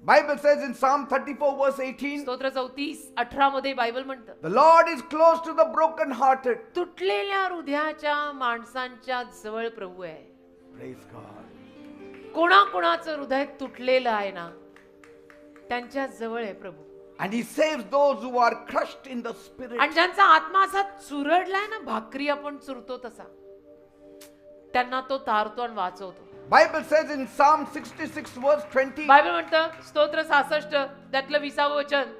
Bible says in Psalm 34 verse 18, स्तोत्र 34:18 मध्ये बायबल म्हणतं, the Lord is close to the broken hearted. तुटलेल्या हृदयाच्या माणसांच्या जवळ प्रभू आहे. Praise God. कोणाकोणाचं हृदय तुटलेलं आहे ना त्यांच्या जवळ आहे प्रभू. And he saves those who are crushed in the spirit. आणि ज्यांचा आत्मा असा चुरडलाय ना, भाकरी आपण चुरतो तसा, त्यांना तो तारतो आणि वाचवतो. Bible says in Psalm 66 verse 20, Bible म्हणतं स्तोत्र 66 त्यातलं 20वं वचन,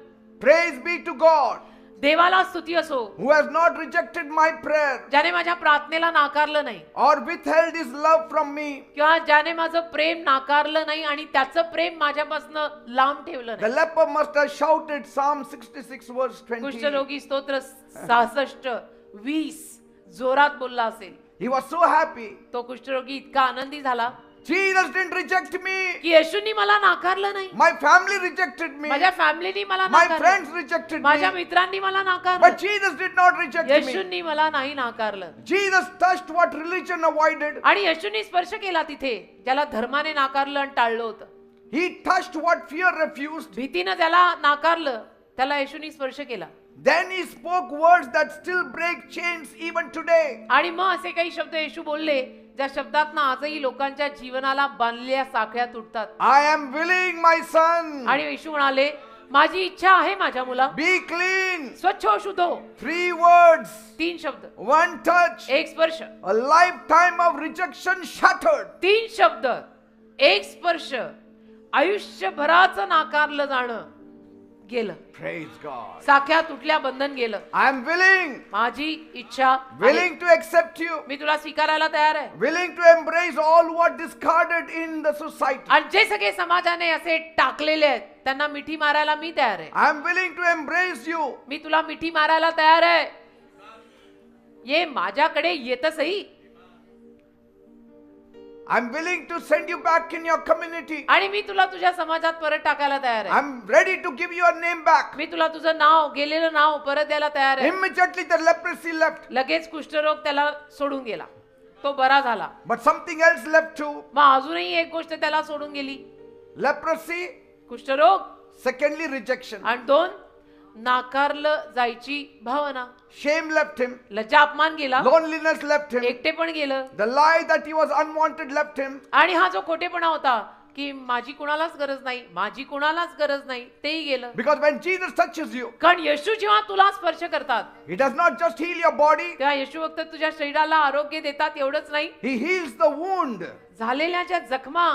praise be to God देवाला स्तुती असो who has not rejected my prayer ज्याने माझ्या प्रार्थनेला नाकारलं नाही or withheld his love from me. किंवा ज्याने माझं प्रेम नाकारलं नाही आणि त्याचं प्रेम माझ्यापासून लांब ठेवलं The नाही. leper must have shouted Psalm 66 verse 20. कुष्ठरोगी स्तोत्र 66:20 जोरात बोलला असेल. He was so happy. तो कुष्ठरोगी इतका आनंदी झाला Jesus didn't reject me. की येशूंनी मला नाकारलं नाही, My family rejected me. माझ्या फॅमिलीनी मला My नाकारलं, friends rejected माझ्या me. मित्रांनी मला But नाकारलं, Jesus did not reject me. येशूंनी मला नाही नाकारलं. Jesus touched what religion avoided. आणि येशूंनी स्पर्श केला तिथे ज्याला धर्माने नाकारलं आणि टाळलं होतं. He touched what fear refused. भीतीनं त्याला नाकारलं, त्याला येशूंनी स्पर्श केला. Then he spoke words that still break chains even today. आणि मग असे काही शब्द येशू बोलले ज्या शब्दातनं आजही लोकांच्या जीवनाला बांधलेल्या साखळ्या तुटतात. I am willing, my son. आणि येशू म्हणाले, माझी इच्छा आहे माझ्या मुला, Be clean. स्वच्छ हो, शुद्ध हो. 3 words. 3 शब्द, 1 touch. एक स्पर्श. A lifetime of rejection shattered. 3 शब्द, एक स्पर्श, आयुष्यभराचं नाकारलं जाणं गेलं. Praise God. साख्या तुटल्या, बंधन गेलं. I am willing. माझी इच्छा आहे. Willing to accept you. मी तुला स्वीकारायला तयार आहे. Willing to embrace all what discarded in the society. आणि जे सगळे समाजाने असे टाकलेले आहेत त्यांना मिठी मारायला मी तयार आहे. I am willing to embrace you. मी तुला मिठी मारायला तयार आहे. ये माझ्याकडे येतसही. I am willing to send you back in your community. आणि मी तुला तुझ्या समाजात परत टाकायला तयार I आहे. am ready to give your name back. मी तुला तुझं नाव, गेलेलं नाव परत द्यायला तयार आहे. Immediately the leprosy left. लगेच कुष्ठरोग त्याला सोडून गेला, तो बरा झाला. But something else left too. मग अजूनही एक गोष्ट त्याला सोडून गेली, Leprosy. कुष्ठरोग. Secondly, rejection. आणि 2, नाकारलं जायची भावना. Shame left him. लज्जा, अपमान गेला. Loneliness left him. एकटे पण गेलं. The lie that he was unwanted left him. आणि हा जो खोटेपणा होता की माझी कुणालाच गरज नाही, माझी कुणालाच गरज नाही, तेही गेलं. Because when Jesus touches you, कारण येशू जेव्हा तुला स्पर्श करतात he does not just heal your body, तेव्हा येशू फक्त तुझ्या शरीराला आरोग्य देतात एवढंच नाही, he heals the wound. झालेल्या ज्या जखमा,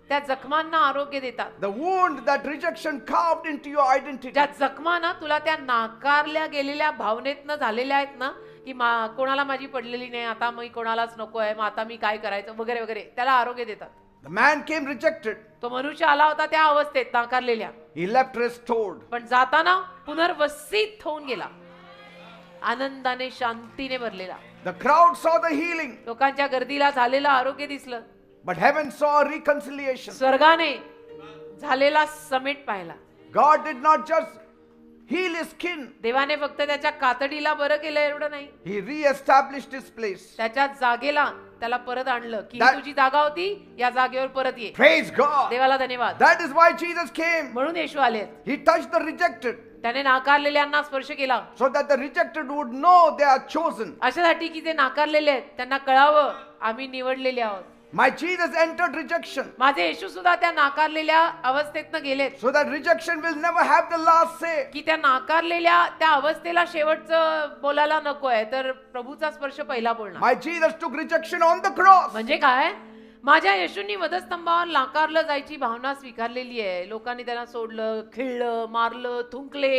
त्या जखमांना आरोग्य देतात. The wound that rejection carved into your identity. ज्या जखमा ना तुला त्या नाकारल्या गेलेल्या भावनेतनं झालेल्या आहेत ना, की कोणाला माझी पडलेली नाही, आता मी कोणालाच नको आहे, मग आता मी काय करायचं वगैरे वगैरे, त्याला आरोग्य देतात. The man came rejected. तो मनुष्य आला होता त्या अवस्थेत नाकारलेल्या, He left restored. पण जाताना पुनर्वसित होऊन गेला, आनंदाने, शांतीने भरलेला. The crowd saw the healing, लोकांच्या गर्दीला झालेलं आरोग्य दिसलं, but heaven saw reconciliation. स्वर्गाने झालेला समेट पाहिला. God did not just heal his skin, देवाने फक्त त्याच्या कातडीला बरं केलं एवढं नाही, he re-established his place. त्याच्या जागेला त्याला परत आणलं, की ही That- तुझी जागा होती, या जागेवर परत ये. Praise God. देवाला धन्यवाद. That is why Jesus came. म्हणून येशू आले, He touched the rejected त्याने नाकारलेल्यांना स्पर्श केला, so that the rejected would know they are chosen. अशासाठी की जे नाकारलेले आहेत त्यांना कळावं आम्ही निवडलेले आहोत. My Jesus entered rejection माझे येशू सुद्धा त्या नाकारलेल्या अवस्थेतनं गेलेत, so that rejection will never have the last say. की त्या नाकारलेल्या त्या अवस्थेला शेवटचं बोलायला नको आहे, तर प्रभूचा स्पर्श पहिला बोलणार. My Jesus took rejection on the cross. म्हणजे काय, माझ्या येशूंनी वधस्तंभावर नाकारलं जायची भावना स्वीकारलेली आहे. लोकांनी त्यांना सोडलं, खिळलं, मारलं, थुंकले.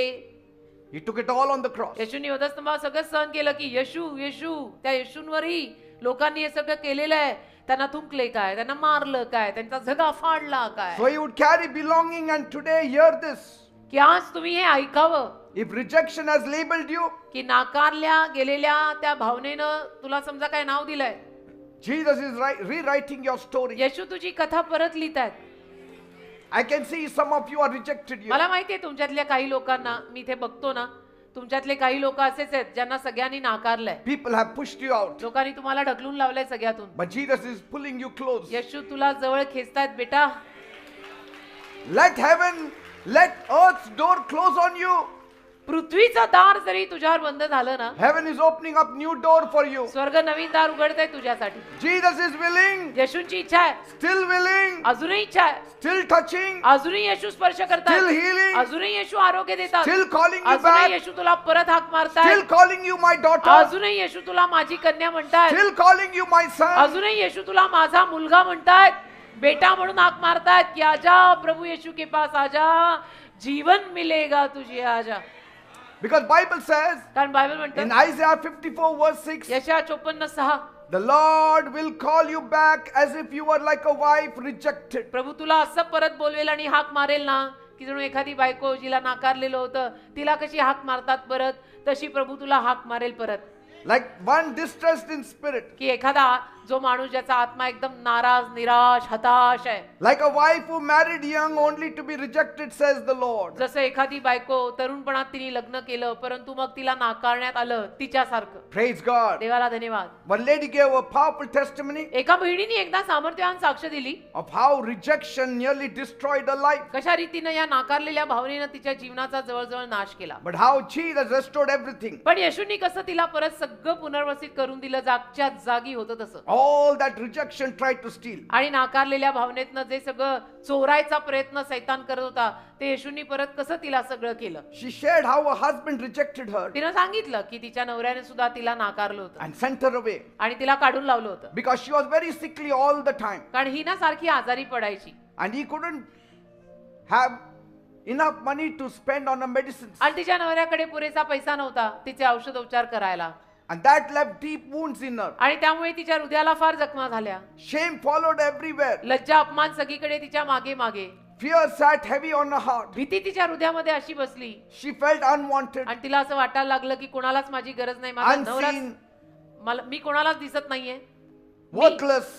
He took it all on the cross. येशूंनी वधस्तंभावर सगळं सहन केलं, की येशू येशू, त्या येशूंवरही लोकांनी हे सगळं केलेलं आहे. त्यांना थुंकले काय, त्यांना मारलं काय, त्यांचा झगा फाडला काय, So he would carry belonging, and today hear this. की आज तुम्ही हे ऐकावं, If rejection has labeled you, की नाकारल्या गेलेल्या त्या भावनेनं तुला समजा काय नाव दिलंय, Jesus is rewriting your story. येशू तुझी कथा परत लिहितायत. I can see some of you are rejected. मला माहितीये तुमच्यातल्या काही लोकांना, मी इथे बघतो ना, तुमच्यातले काही लोक असेच आहेत ज्यांना सगळ्यांनी नाकारलंय. People have pushed you out, लोकांनी तुम्हाला ढकलून लावलंय सगळ्यातून. but Jesus is pulling you close. येशू तुला जवळ खेचतायत बेटा. Let heaven, let earth's door close on you. पृथ्वीचं दार जरी तुझ्यावर बंद झालं ना, Heaven is opening up new door for you. स्वर्ग नवीन दार उघडतंय तुझ्यासाठी. Jesus is willing, येशूंची इच्छा आहे, still willing, अजूनही इच्छा आहे, still touching, अजूनही येशू स्पर्श still करतात, healing, अजूनही येशू आरोग्य देतात, still calling you अजूनही back, येशू तुला परत हाक still मारतायत, calling you my daughter, अजूनही येशू तुला माझी कन्या म्हणतायत, still calling you my son. अजूनही येशू तुला माझा मुलगा म्हणतायत, बेटा म्हणून हाक मारतायत, की आजा प्रभू येशू के पास आजा, जीवन मिलेगा तुझे आजा. Because Bible says कारण बायबल in म्हणतं Isaiah 54 verse 6, यशया 54:6, the Lord will call you back as if you were like a wife rejected. प्रभू तुला असं परत बोलवेल आणि हाक मारेल ना, की जणू एखादी बायको जिला नाकारलेलं होतं तिला कशी हाक मारतात परत, तशी प्रभू तुला हाक मारेल परत. Like one distressed in spirit, की एखादा जो माणूस ज्याचा आत्मा एकदम नाराज, निराश, हताश आहे, like a wife who married young only to be rejected, says the Lord. जसं एखादी बायको तरुणपणात तिने लग्न केलं परंतु मग तिला नाकारण्यात आलं, तिच्यासारखं. Praise God. देवाला धन्यवाद. One lady gave a powerful testimony एका बहिणीने एकदा सामर्थ्यवान साक्ष दिली, of how rejection nearly destroyed her life, कशा रीतीनं या नाकारलेल्या भावनेनं तिच्या जीवनाचा जवळजवळ नाश केला. but how Jesus restored everything. पण येशूंनी कसं तिला परत सगळं पुनर्वसित करून दिलं, जागच्या जागी होतं तसं. all that rejection tried to steal. आणि नाकारलेल्या भावनेतनं जे सगळं चोरायचा प्रयत्न सैतान करत होता ते येशूंनी परत कसं तिला सगळं केलं. She shared how her husband rejected her तिनं सांगितलं की तिच्या नवऱ्याने सुद्धा तिला नाकारलं होतं and sent her away आणि तिला काढून लावलं होतं because she was very sickly all the time कारण ही ना सारखी आजारी पडायची and he couldn't have enough money to spend on her medicines. आणि तिच्या नवऱ्याकडे पुरेसा पैसा नव्हता तिचे औषधोपचार करायला And that left deep wounds in her. आणि त्यामुळे तिच्या हृदयाला फार जखमा झाल्या. Shame followed everywhere. लज्जा अपमान सगळीकडे तिच्या मागे मागे. Fear sat heavy on her heart. भीती तिच्या हृदयामध्ये अशी बसली She felt unwanted, आणि तिला असं वाटायला लागलं की कोणालाच माझी गरज नाही, माझा नवराच unseen, मला मी कोणालाच दिसत नाहीये, worthless.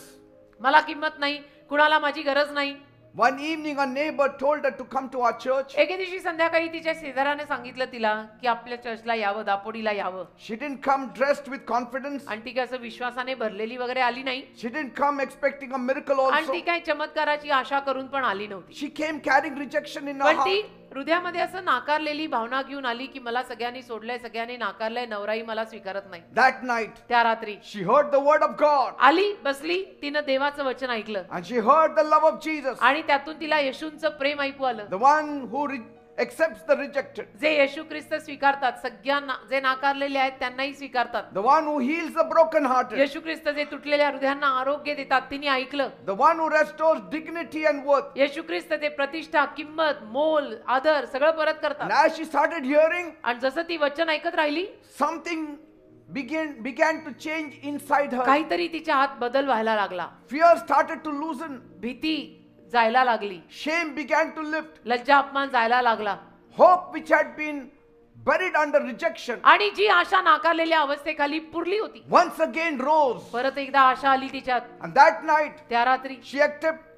मला किंमत नाही, कुणाला माझी गरज नाही. One evening, a neighbor told her to come to our church. एके दिवशी संध्याकाळी तिच्या शेजाऱ्याने सांगितलं तिला की आपल्या चर्चला यावं, दापोडीला यावं. She didn't come dressed with confidence. आणि ती काय असं विश्वासाने भरलेली वगैरे आली नाही She didn't come expecting a miracle आणि also. ती काय चमत्काराची आशा करून पण आली नव्हती. She came carrying rejection in her पण ती heart. हृदयामध्ये असं नाकारलेली भावना घेऊन आली की मला सगळ्यांनी सोडलंय, सगळ्यांनी नाकारलंय, नवराई मला स्वीकारत नाही. That night, त्या रात्री she heard the word of God आली, बसली, तिनं देवाचं वचन ऐकलं and she heard the love of Jesus, आणि त्यातून तिला येशूंचं प्रेम ऐकू आलं. the one who accepts the rejected, जे येशू ख्रिस्त स्वीकारतात, सगळ्यांना जे नाकारलेले आहेत त्यांनाही स्वीकारतात. the one who heals the brokenhearted, येशू ख्रिस्त जे तुटलेल्या हृदयांना आरोग्य देतात, तिने ऐकलं. the one who restores dignity and worth. येशू ख्रिस्त ते प्रतिष्ठा, किंमत, मोल, आदर सगळं परत And करतात. as she started hearing, आणि जसं ती वचन ऐकत राहिली something began to change inside her. काहीतरी तिच्या हात बदल व्हायला लागला. Fear started to loosen. भीती जायला लागली, Shame began to lift. लज्जा अपमान जायला लागला Hope which had been buried under rejection आणि जी आशा नाकारलेल्या अवस्थेखाली पुरली होती once again rose. परत एकदा आशा आली तिच्यात. And that night, त्या रात्री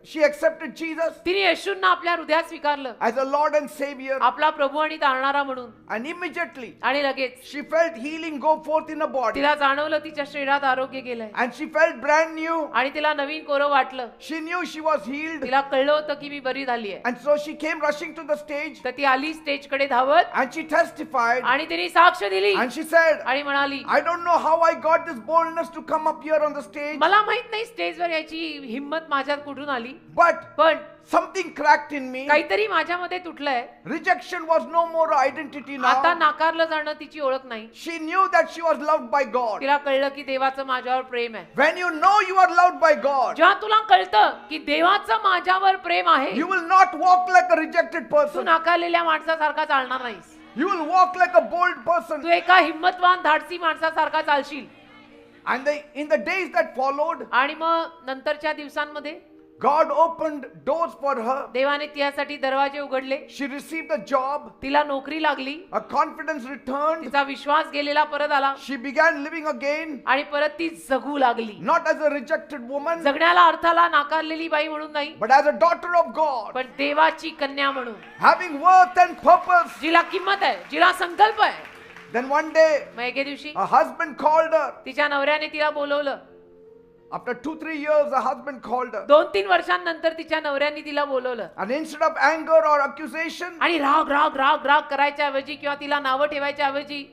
she accepted Jesus तिने येशूंना आपल्या हृदयात स्वीकारलं as a Lord and Savior. आपला प्रभू आणि तारणारा म्हणून. And immediately, आणि लगेच she felt healing go forth in her body. तिला जाणवलं तिच्या शरीरात आरोग्य गेलंय And she felt brand new. आणि तिला नवीन कोरं वाटलं. She knew she was healed. तिला कळलं होतं की मी बरी झाली आहे. And so she came rushing to the stage तर ती आली स्टेजकडे धावत and she testified. आणि तिने साक्ष दिली And she said, आणि म्हणाली I don't know how I got this boldness to come up here on the stage, मला माहित नाही स्टेजवर याची हिम्मत माझ्यात कुठून आली, but पण something cracked in me. काहीतरी माझ्यामध्ये तुटलंय. Rejection was no more identity आता now. नाकारलं जाणं तिची ओळख नाही. She knew that she was loved by God. तिला कळलं की देवाचं माझ्यावर प्रेम आहे. When you know you are loved by God, जेव्हा तुला कळतं की देवाचं माझ्यावर प्रेम आहे, you will not walk like a rejected Tu person. नाकारलेल्या माणसासारखा चालणार नाहीस. You will walk like a bold person. तू एका हिम्मतवान धाडसी माणसासारखा चालशील. And in the days that followed, आणि मग नंतरच्या दिवसांमध्ये God opened doors for her. देवाने तिच्यासाठी दरवाजे उघडले. She received a job. तिला नोकरी लागली. Her confidence returned. तिचा विश्वास गेलेला परत आला She began living again, आणि परत ती जगू लागली. not as a rejected woman, जगण्याला अर्थाला नाकारलेली बाई म्हणून नाही, but as a daughter of God, पण देवाची कन्या म्हणून, having worth and purpose. जिला किंमत आहे, जिला संकल्प आहे. Then one day, मग एके दिवशी her husband called her. तिच्या नवऱ्याने तिला बोलवलं. After 2-3 years, her husband called her. 2-3 वर्षांनंतर तिच्या नवऱ्याने तिला बोलवलं And instead of anger or accusation, आणि राग राग राग राग करायच्या ऐवजी किंवा तिला नावं ठेवायच्या ऐवजी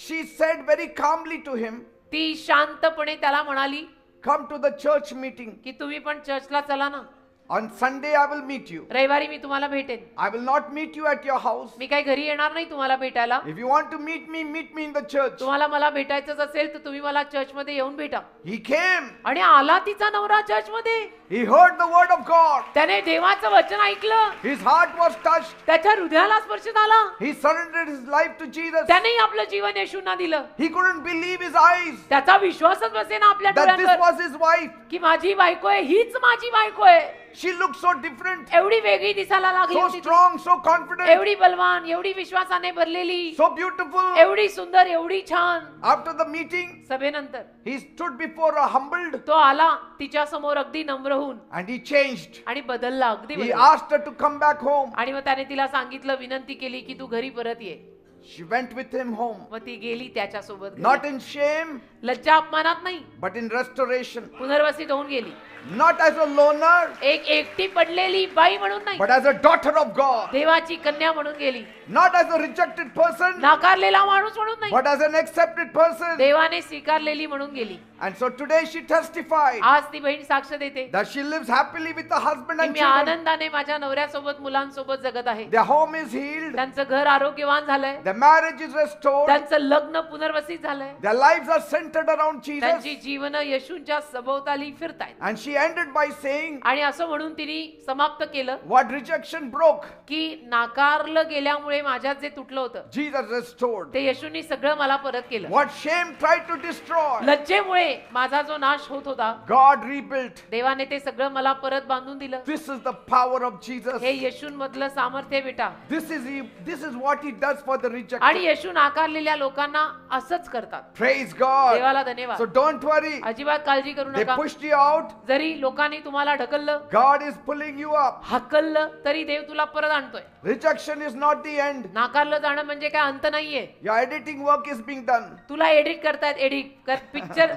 she said very calmly to him, ती शांतपणे त्याला म्हणाली come to the church meeting. की तुम्ही पण चर्चला चला ना, On Sunday, I will meet you. रविवारी मी तुम्हाला भेटेन. I will not meet you at your house. मी काही घरी येणार नाही तुम्हाला भेटायला. If you want to meet me in the church. तुम्हाला मला भेटायचंच असेल तर तुम्ही मला चर्चमध्ये येऊन भेटा. He came. आणि आला तिचा नवरा चर्चमध्ये. He heard the word of God. त्याने देवाचं वचन ऐकलं. His heart was touched. त्याच्या हृदयाला स्पर्श झाला. He surrendered his life to Jesus. त्यानेही आपलं जीवन येशूंना दिलं. He couldn't believe his eyes त्याचा विश्वासच बसेना आपल्या that this डोळ्यांवर was his wife. की माझी बायको आहे, हीच माझी बायको आहे. She looked so different, एवढी वेगळी दिसायला लागली so होती ती. strong, so confident, एवढी बलवान, एवढी विश्वासाने भरलेली, so beautiful. एवढी सुंदर, एवढी छान. After the meeting, सभेनंतर he stood before her humbled तो आला तिच्या समोर अगदी नम्र होऊन and he changed. आणि बदलला, अगदी He बदलला. asked her to come back home. आणि मग त्याने तिला सांगितलं, विनंती केली की तू घरी परत ये. She went with him home. व ती गेली त्याच्यासोबत घरी. Not in shame, लज्जा अपमानात नाही, but in restoration. पुनर्वसित होऊन गेली. Not as a loner, एक एकटी पडलेली बाई म्हणून नाही, but as a daughter of God. देवाची कन्या म्हणून गेली. Not as a rejected person, नाकारलेला माणूस म्हणून नाही, but as an accepted person. देवाने स्वीकारलेली म्हणून गेली. And so today she testified आज ती बहीण साक्ष देते that she lives happily with her husband की and मी children. आनंदाने माझ्या नवऱ्यासोबत मुलांसोबत जगत आहे. Their home is healed. त्यांचं घर आरोग्यवान झालंय, Their marriage is restored. त्यांचं लग्न पुनर्वसित झालंय, Their lives are centered around Jesus. त्यांची जीवन येशूंच्या सभोवताली फिरतायत. And she ended by saying आणि असं म्हणून तिने समाप्त केलं what rejection broke, की नाकारलं गेल्यामुळे माझ्यात जे तुटलं होतं Jesus restored. ते येशूंनी सगळं मला परत केलं. What shame tried to destroy, लज्जेमुळे माझा जो नाश होत होता, God rebuilt. देवाने ते सगळं मला परत बांधून दिलं. This is the power of Jesus. हे येशूंमधलं सामर्थ्य आहे बेटा. This is what he does for the आणि rejected. येशू नाकारलेल्या लोकांना असंच करतात. Praise God. देवाला धन्यवाद. So don't worry. अजिबात काळजी करू They नका. pushed you out. जरी लोकांनी तुम्हाला ढकललं, God is pulling you up. हकललं, तरी देव तुला परत आणतोय. Rejection is not the end. नाकारलं जाणं म्हणजे काय अंत नाहीये. Your editing work is being done. तुला एडिट करतायत, एडिट कर पिक्चर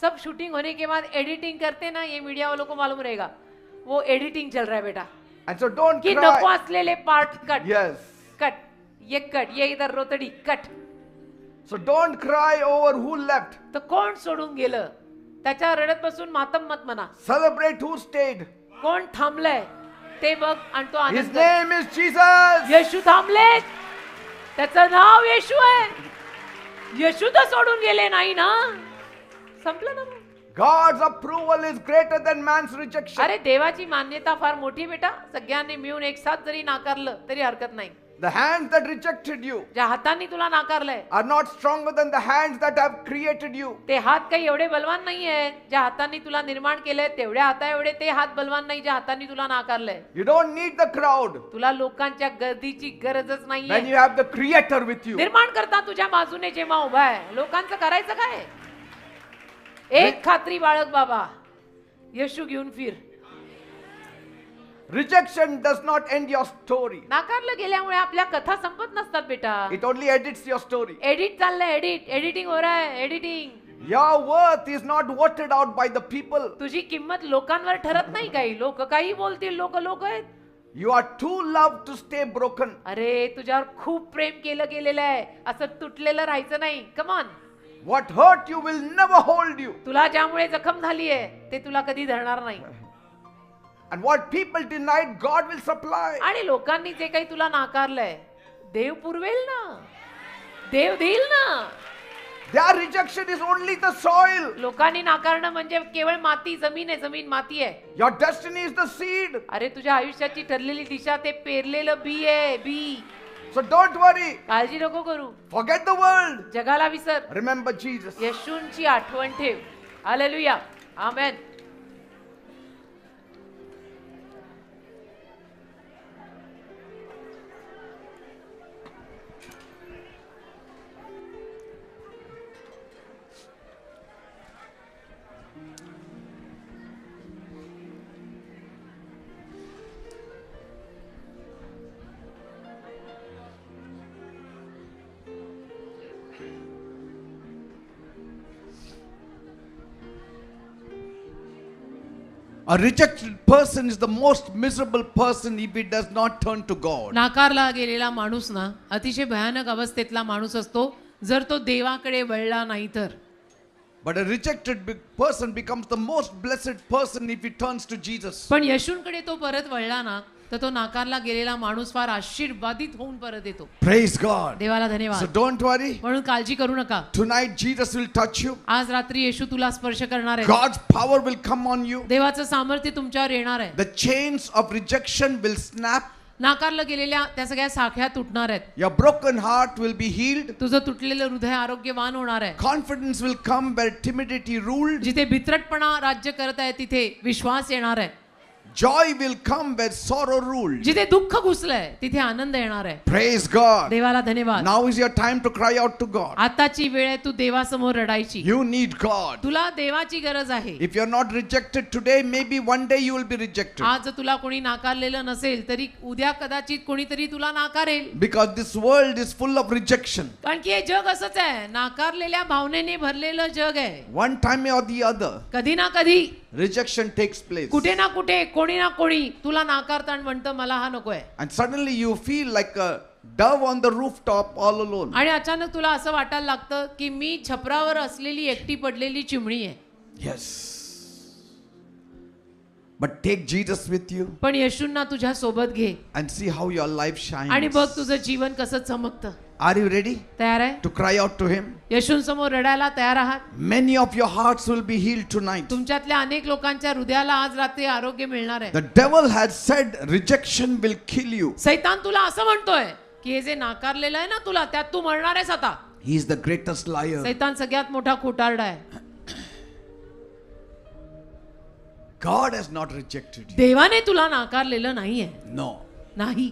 सब शूटिंग होने के बाद एडिटिंग करते ना, ये मीडिया वालों को मालूम रहेगा, वो एडिटिंग चल रहा है बेटा. And so don't कि नको cry. असलेले पार्ट कट Yes. कट, ये कट, ये इधर रोतडी cut. So don't cry over who left. तर कोण सोडून गेलं त्याच्या रडत बसून मातम मत म्हणा. Celebrate who stayed. कोण थांबलंय ते बघ आणि तो His Anand. name is Jesus. येशू थांबले, त्याचं नाव येशू आहे. येशू तर सोडून गेले नाही ना, संपलं ना मग. God's approval is greater than man's rejection. अरे देवाची मान्यता फार मोठी आहे बेटा. सगळ्यांनी मिळून एक साथ जरी नाकारलं तरी हरकत नाही. The hands that rejected you ज्या हातांनी तुला नाकारलंय are not stronger than the hands that have created you. ते हात काही एवढे बलवान नाहीये. ज्या हातांनी तुला निर्माण केलंय तेवढ्या हाता एवढे ते हात बलवान नाही ज्या हातांनी तुला नाकारलंय. You don't need the crowd तुला लोकांच्या गर्दीची गरजच when नाहीये. you have the Creator with you. निर्माण करता तुझ्या बाजूने जेव्हा उभा आहे, लोकांचं करायचं काय. एक खात्री बाळग बाबा, येशू घेऊन फिर. Rejection does not end your story. नाकारलं गेल्यामुळे आपल्या कथा संपत नसतात बेटा. It only edits your story. Edit चाललंय, एडिटिंग हो रहा है, editing. Your worth is not voted out by the people. तुझी किंमत लोकांवर ठरत नाही. काही लोक काही बोलतील, लोक आहेत. You are too loved to stay broken. अरे तुझ्यावर खूप प्रेम केलं गेलेलं आहे, असं तुटलेलं राहायचं नाही. Come on. What hurt you will never hold you. तुला ज्यामुळे जखम झाली आहे ते तुला कधी धरणार नाही. And what people denied, God will supply. आणि लोकांनी जे काही तुला नाकारलंय, देव पुरवेल ना, देव देईल ना. Their rejection is only the soil. लोकांनी नाकारणं म्हणजे केवळ माती, जमीन आहे, जमीन माती आहे. Your destiny is the seed. अरे तुझ्या आयुष्याची ठरलेली दिशा ते पेरलेलं बी आहे, बी. So don't worry. काळजी नको करू. Forget the world. जगाला विसर, Remember Jesus. येशूंची आठवण ठेव. Hallelujah, amen. A rejected person is the most miserable person if he does not turn to God. नाकारला गेलेला माणूस ना अतिशय भयानक अवस्थेतला माणूस असतो जर तो देवाकडे वळला नाही तर. But a rejected person becomes the most blessed person if he turns to Jesus. पण येशूंकडे तो परत वळला ना तर तो नाकारला गेलेला माणूस फार आशीर्वादित होऊन परत येतो. Praise God. देवाला So धन्यवाद. don't worry. म्हणून काळजी करू नका. Tonight Jesus will touch you. आज रात्री येशू तुला स्पर्श करणार आहे. God's power will come on you. देवाचं सामर्थ्य तुमच्यावर येणार आहे. The chains of rejection will snap. नाकारलं गेलेल्या त्या सगळ्या साख्या तुटणार आहेत. Your broken heart will be healed. तुझं तुटलेलं हृदय आरोग्यवान होणार आहे. Confidence will come where timidity ruled. जिथे भित्रटपणा राज्य करत आहे तिथे विश्वास येणार आहे. Joy will come where sorrow rules. जिथे दुःख घुसलंय तिथे आनंद येणार आहे. Praise God. देवाला धन्यवाद. Now is your time to cry out to God. आताची वेळ आहे तू देवासमोर रडायची. You need God. तुला देवाची गरज आहे. If you're not rejected today, maybe one day you will be rejected. आज तुला कोणी नाकारलेलं नसेल तरी उद्या कदाचित कोणीतरी तुला नाकारेल. Because this world is full of rejection. कारण की हे जग असंच आहे, नाकारलेल्या भावनेने भरलेलं जग आहे. One time or the other, कधी ना कधी rejection takes place. कुठे ना कुठे कोणी ना कोणी तुला नाकारतं आणि म्हणतं मला हा नकोय. And suddenly you feel like a dove on the rooftop all alone. आणि अचानक तुला असं वाटायला लागतं की मी छपरावर असलेली एकटी पडलेली चिमणी आहे. Yes. But take Jesus with you पण येशूंना तुझ्या सोबत घे and see how your life shines. आणि बघ तुझं जीवन कसं चमकतं. Are you ready तयार आहे? to cry out to Him? येशूंसमोर रडायला तयार आहात? Many of your hearts will be healed tonight. तुमच्यातल्या अनेक लोकांच्या हृदयाला आज रात्री आरोग्य मिळणार आहे. The devil has said rejection will kill you. सैतान तुला असं म्हणतोय की हे जे नाकारलेलं आहे ना तुला त्यात तू मरणार आहेस आता. He is the greatest liar. सैतान सगळ्यात मोठा खोटारडा आहे. God has not rejected you. देवाने तुला नाकारलेलं नाहीये. No. नाही.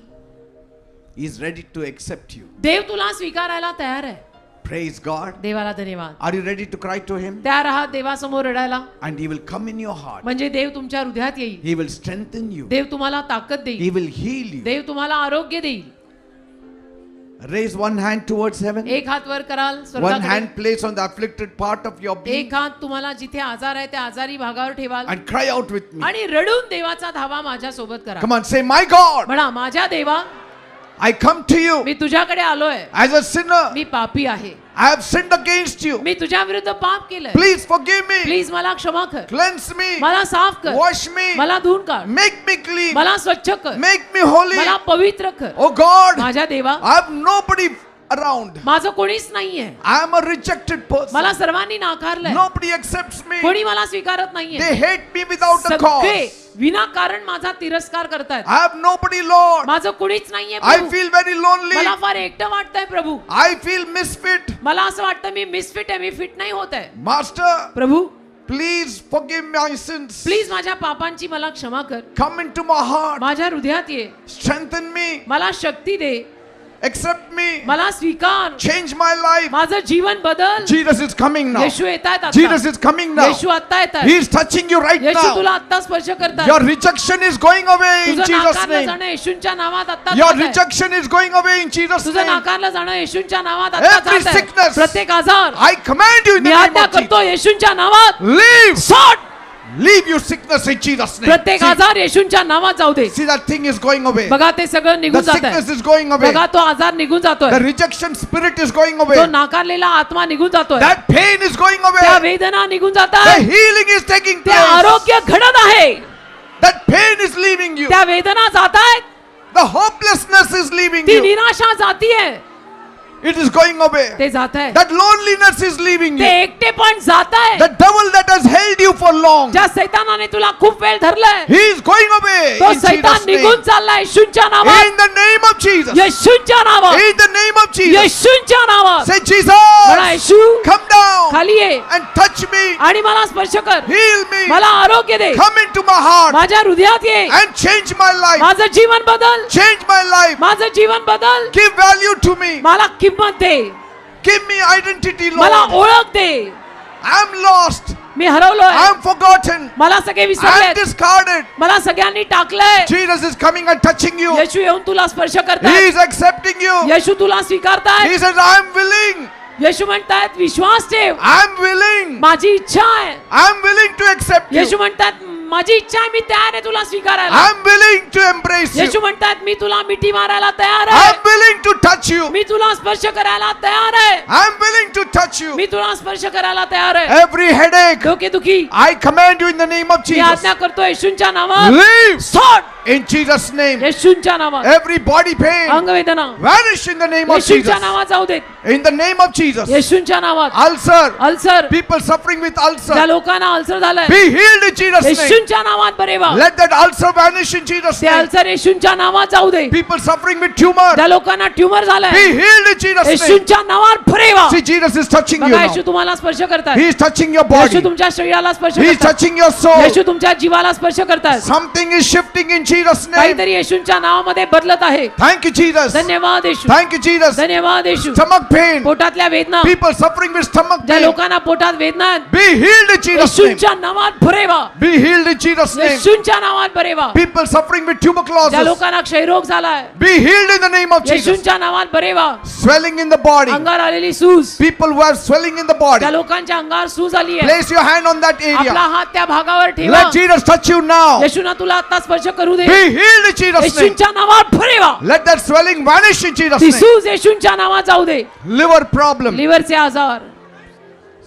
He is ready to accept you. देव तुला स्वीकारायला तयार आहे. Praise God. देवाला धन्यवाद. Are you ready to cry to Him? तयार आहात देवासमोर रडायला? And He will come in your heart. म्हणजे देव तुमच्या हृदयात येईल. He will strengthen you. देव तुम्हाला ताकद He देईल. will heal you. देव तुम्हाला आरोग्य देईल. Raise one hand towards heaven. एक हात वर कराल One स्वर्गाकडे. hand placed on the afflicted part of your being. एक हात तुम्हाला जिथे आजार आहे त्या आजारी भागावर ठेवाल And cry out with me. आणि रडून देवाचा धावा माझ्या सोबत करा. Come on, say, my God, म्हणा माझ्या देवा I come to you मी तुझ्याकडे आलोय. as a sinner. मी पापी आहे. I have sinned against you. मी तुझ्या विरुद्ध पाप केलंय. Please forgive me. प्लीज मला क्षमा कर. Cleanse me. मला साफ कर. Wash me. मला धुवून काढ. Make me clean. मला स्वच्छ कर. Make me holy. मला पवित्र कर. Oh God, माझ्या देवा I have nobody around. माझं कोणीच नाहीये. I am a rejected person. मला सर्वांनी नाकारलंय. Nobody accepts me. कोणी मला स्वीकारत नाहीये. They hate me without a सगळे cause. विनाकारण माझा तिरस्कार करतायत. I have nobody, Lord. माझं कोणीच नाहीये I Prabhu. feel very lonely. मला फार एकटं वाटतंय प्रभू. I feel misfit. मला असं वाटतं मी मिसफिट आहे, मी फिट नाही होत आहे. Master, Prabhu please forgive my sins. Please माझ्या पापांची मला क्षमा कर. Come into my heart. माझ्या हृदयात ये. Strengthen me. मला शक्ती दे. Accept me. मला स्वीकार. Change my life. माझं जीवन बदल. Jesus is coming now. येशू येतायत आता. Jesus is coming now. येशू आता येतायत. He is touching you right येशू तुला now. आता स्पर्श करतात. Your rejection is going away in तुझं Jesus' नाकारलं name. जाणं येशूंच्या नावात आता Your जात आहे. rejection is going away in Jesus' तुझं name. नाकारलं जाणं येशूंच्या नावात आता Every जात आहे. sickness. प्रत्येक आजार I command you in me the name आज्ञा of Jesus. करतो येशूंच्या नावात. Leave. सोड. Leave your sickness in Jesus' name. प्रत्येक See, आजार येशूंच्या नावात जाऊ दे. see that thing is going away. बघा ते सगळं निघून The जात sickness आहे. is going away. बघा तो आजार निघून जातोय. The rejection spirit is going तो away. नाकारलेला आत्मा निघून जातोय. That pain is going त्या away. वेदना निघून The जातात. healing is taking ते place. आरोग्य घडत आहे. That pain is leaving you. त्या वेदना जात आहेत. The hopelessness is leaving ती you. निराशा जातीये. It is going away. ते जात आहे. That loneliness is leaving ते you. एकटे पण जात आहे. The devil that has held you for long, ज्या सैतानाने तुला खूप वेळ धरलाय he is going away तो in सैतान Jesus' name. निघून चाललाय येशूंच्या नावात. In the name of Jesus. येशूंच्या नावात. In the name of Jesus. येशूंच्या नावात. Say, म्हणा Jesus, येशू come down खाली ये and touch me. आणि मला स्पर्श कर. Heal me. मला आरोग्य दे. Come into my heart माझ्या हृदयात ये. and change my life. माझं जीवन बदल. Change my life. माझं जीवन बदल. Give value to me. मला किंमत दे. Give me identity, मला Lord. ओळख दे. I'm lost. Me हरवलोय. I'm forgotten. मला सगळे I'm विसरले. discarded. मला सगळ्यांनी टाकलंय. Jesus is coming and touching you. येशू येऊन तुला स्पर्श He करतायत. is accepting you. येशू तुला स्वीकारतायत. He says, I'm willing. येशू म्हणतायत विश्वास ठेव. I'm willing. माझी इच्छा आहे. I'm willing to accept you. येशू म्हणतात माझी इच्छा आहे मी तयार आहे तुला स्वीकारायला. I'm willing to embrace you. येशू म्हणतात मी तुला मिठी मारायला तयार आहे. I'm willing to touch you. मी तुला स्पर्श करायला तयार आहे. I'm willing to touch you. मी तुला स्पर्श करायला तयार आहे. Every headache, डोकेदुखी I command you in the name of me Jesus. आज्ञा करतो येशूंच्या नावात. Leave सोड in Jesus' name. येशूंच्या नावात. Every body pain, अंगवेदना vanish in the name of येशूंच्या Jesus. नावात जाऊ देत. In the name of Jesus. येशूंच्या नावात. Ulcer. Ulcer, People suffering with ज्या ulcer. लोकांना अल्सर झालाय, Be healed in Jesus' name. येशूंच्या नावात बरे व्हा. Let that ulcer vanish in Jesus' ते name. अल्सर येशूंच्या नावात जाऊ दे. People suffering with tumor. ज्या लोकांना ट्यूमर Be झालाय, healed in Jesus' name. येशूंच्या नावात बरे व्हा. See, Jesus is touching you बघा, now. येशू तुम्हाला स्पर्श करतात. He is touching your Yeshu body. तुमच्या शरीराला स्पर्श He is करतात. touching your soul. येशू तुमच्या जीवाला स्पर्श करतात. Something is shifting in Jesus' name. काहीतरी येशूंच्या नावामध्ये बदलत आहे. Thank you, Jesus. धन्यवाद येशू. Thank you, Jesus. धन्यवाद येशू. Stomach pain. पोटातल्या वेदना, People suffering with stomach ज्या pain. लोकांना पोटात वेदना आहेत, Be healed in Jesus' name. येशूंच्या नावात बरे व्हा. Be healed in Jesus' name. येशूंच्या नावात बरे व्हा. People suffering with ज्या tuberculosis. लोकांना क्षयरोग झालाय, Be healed in the name of Jesus. येशूंच्या नावात बरे व्हा. Swelling in the body. अंगावर आलेली सूज, People who have swelling in the body. त्या लोकांच्या अंगावर सूज आली आहे, Place your hand on that आपला area. हात त्या भागावर ठेवा. Let Jesus touch you now. येशूना तुला आता स्पर्श करू दे. Be healed in Jesus' name. येशूंच्या नावात बरे व्हा. Let that swelling vanish in Jesus' ती name. सूज येशूंच्या नावात जाऊ दे. Liver problem. लिव्हरचे आजार,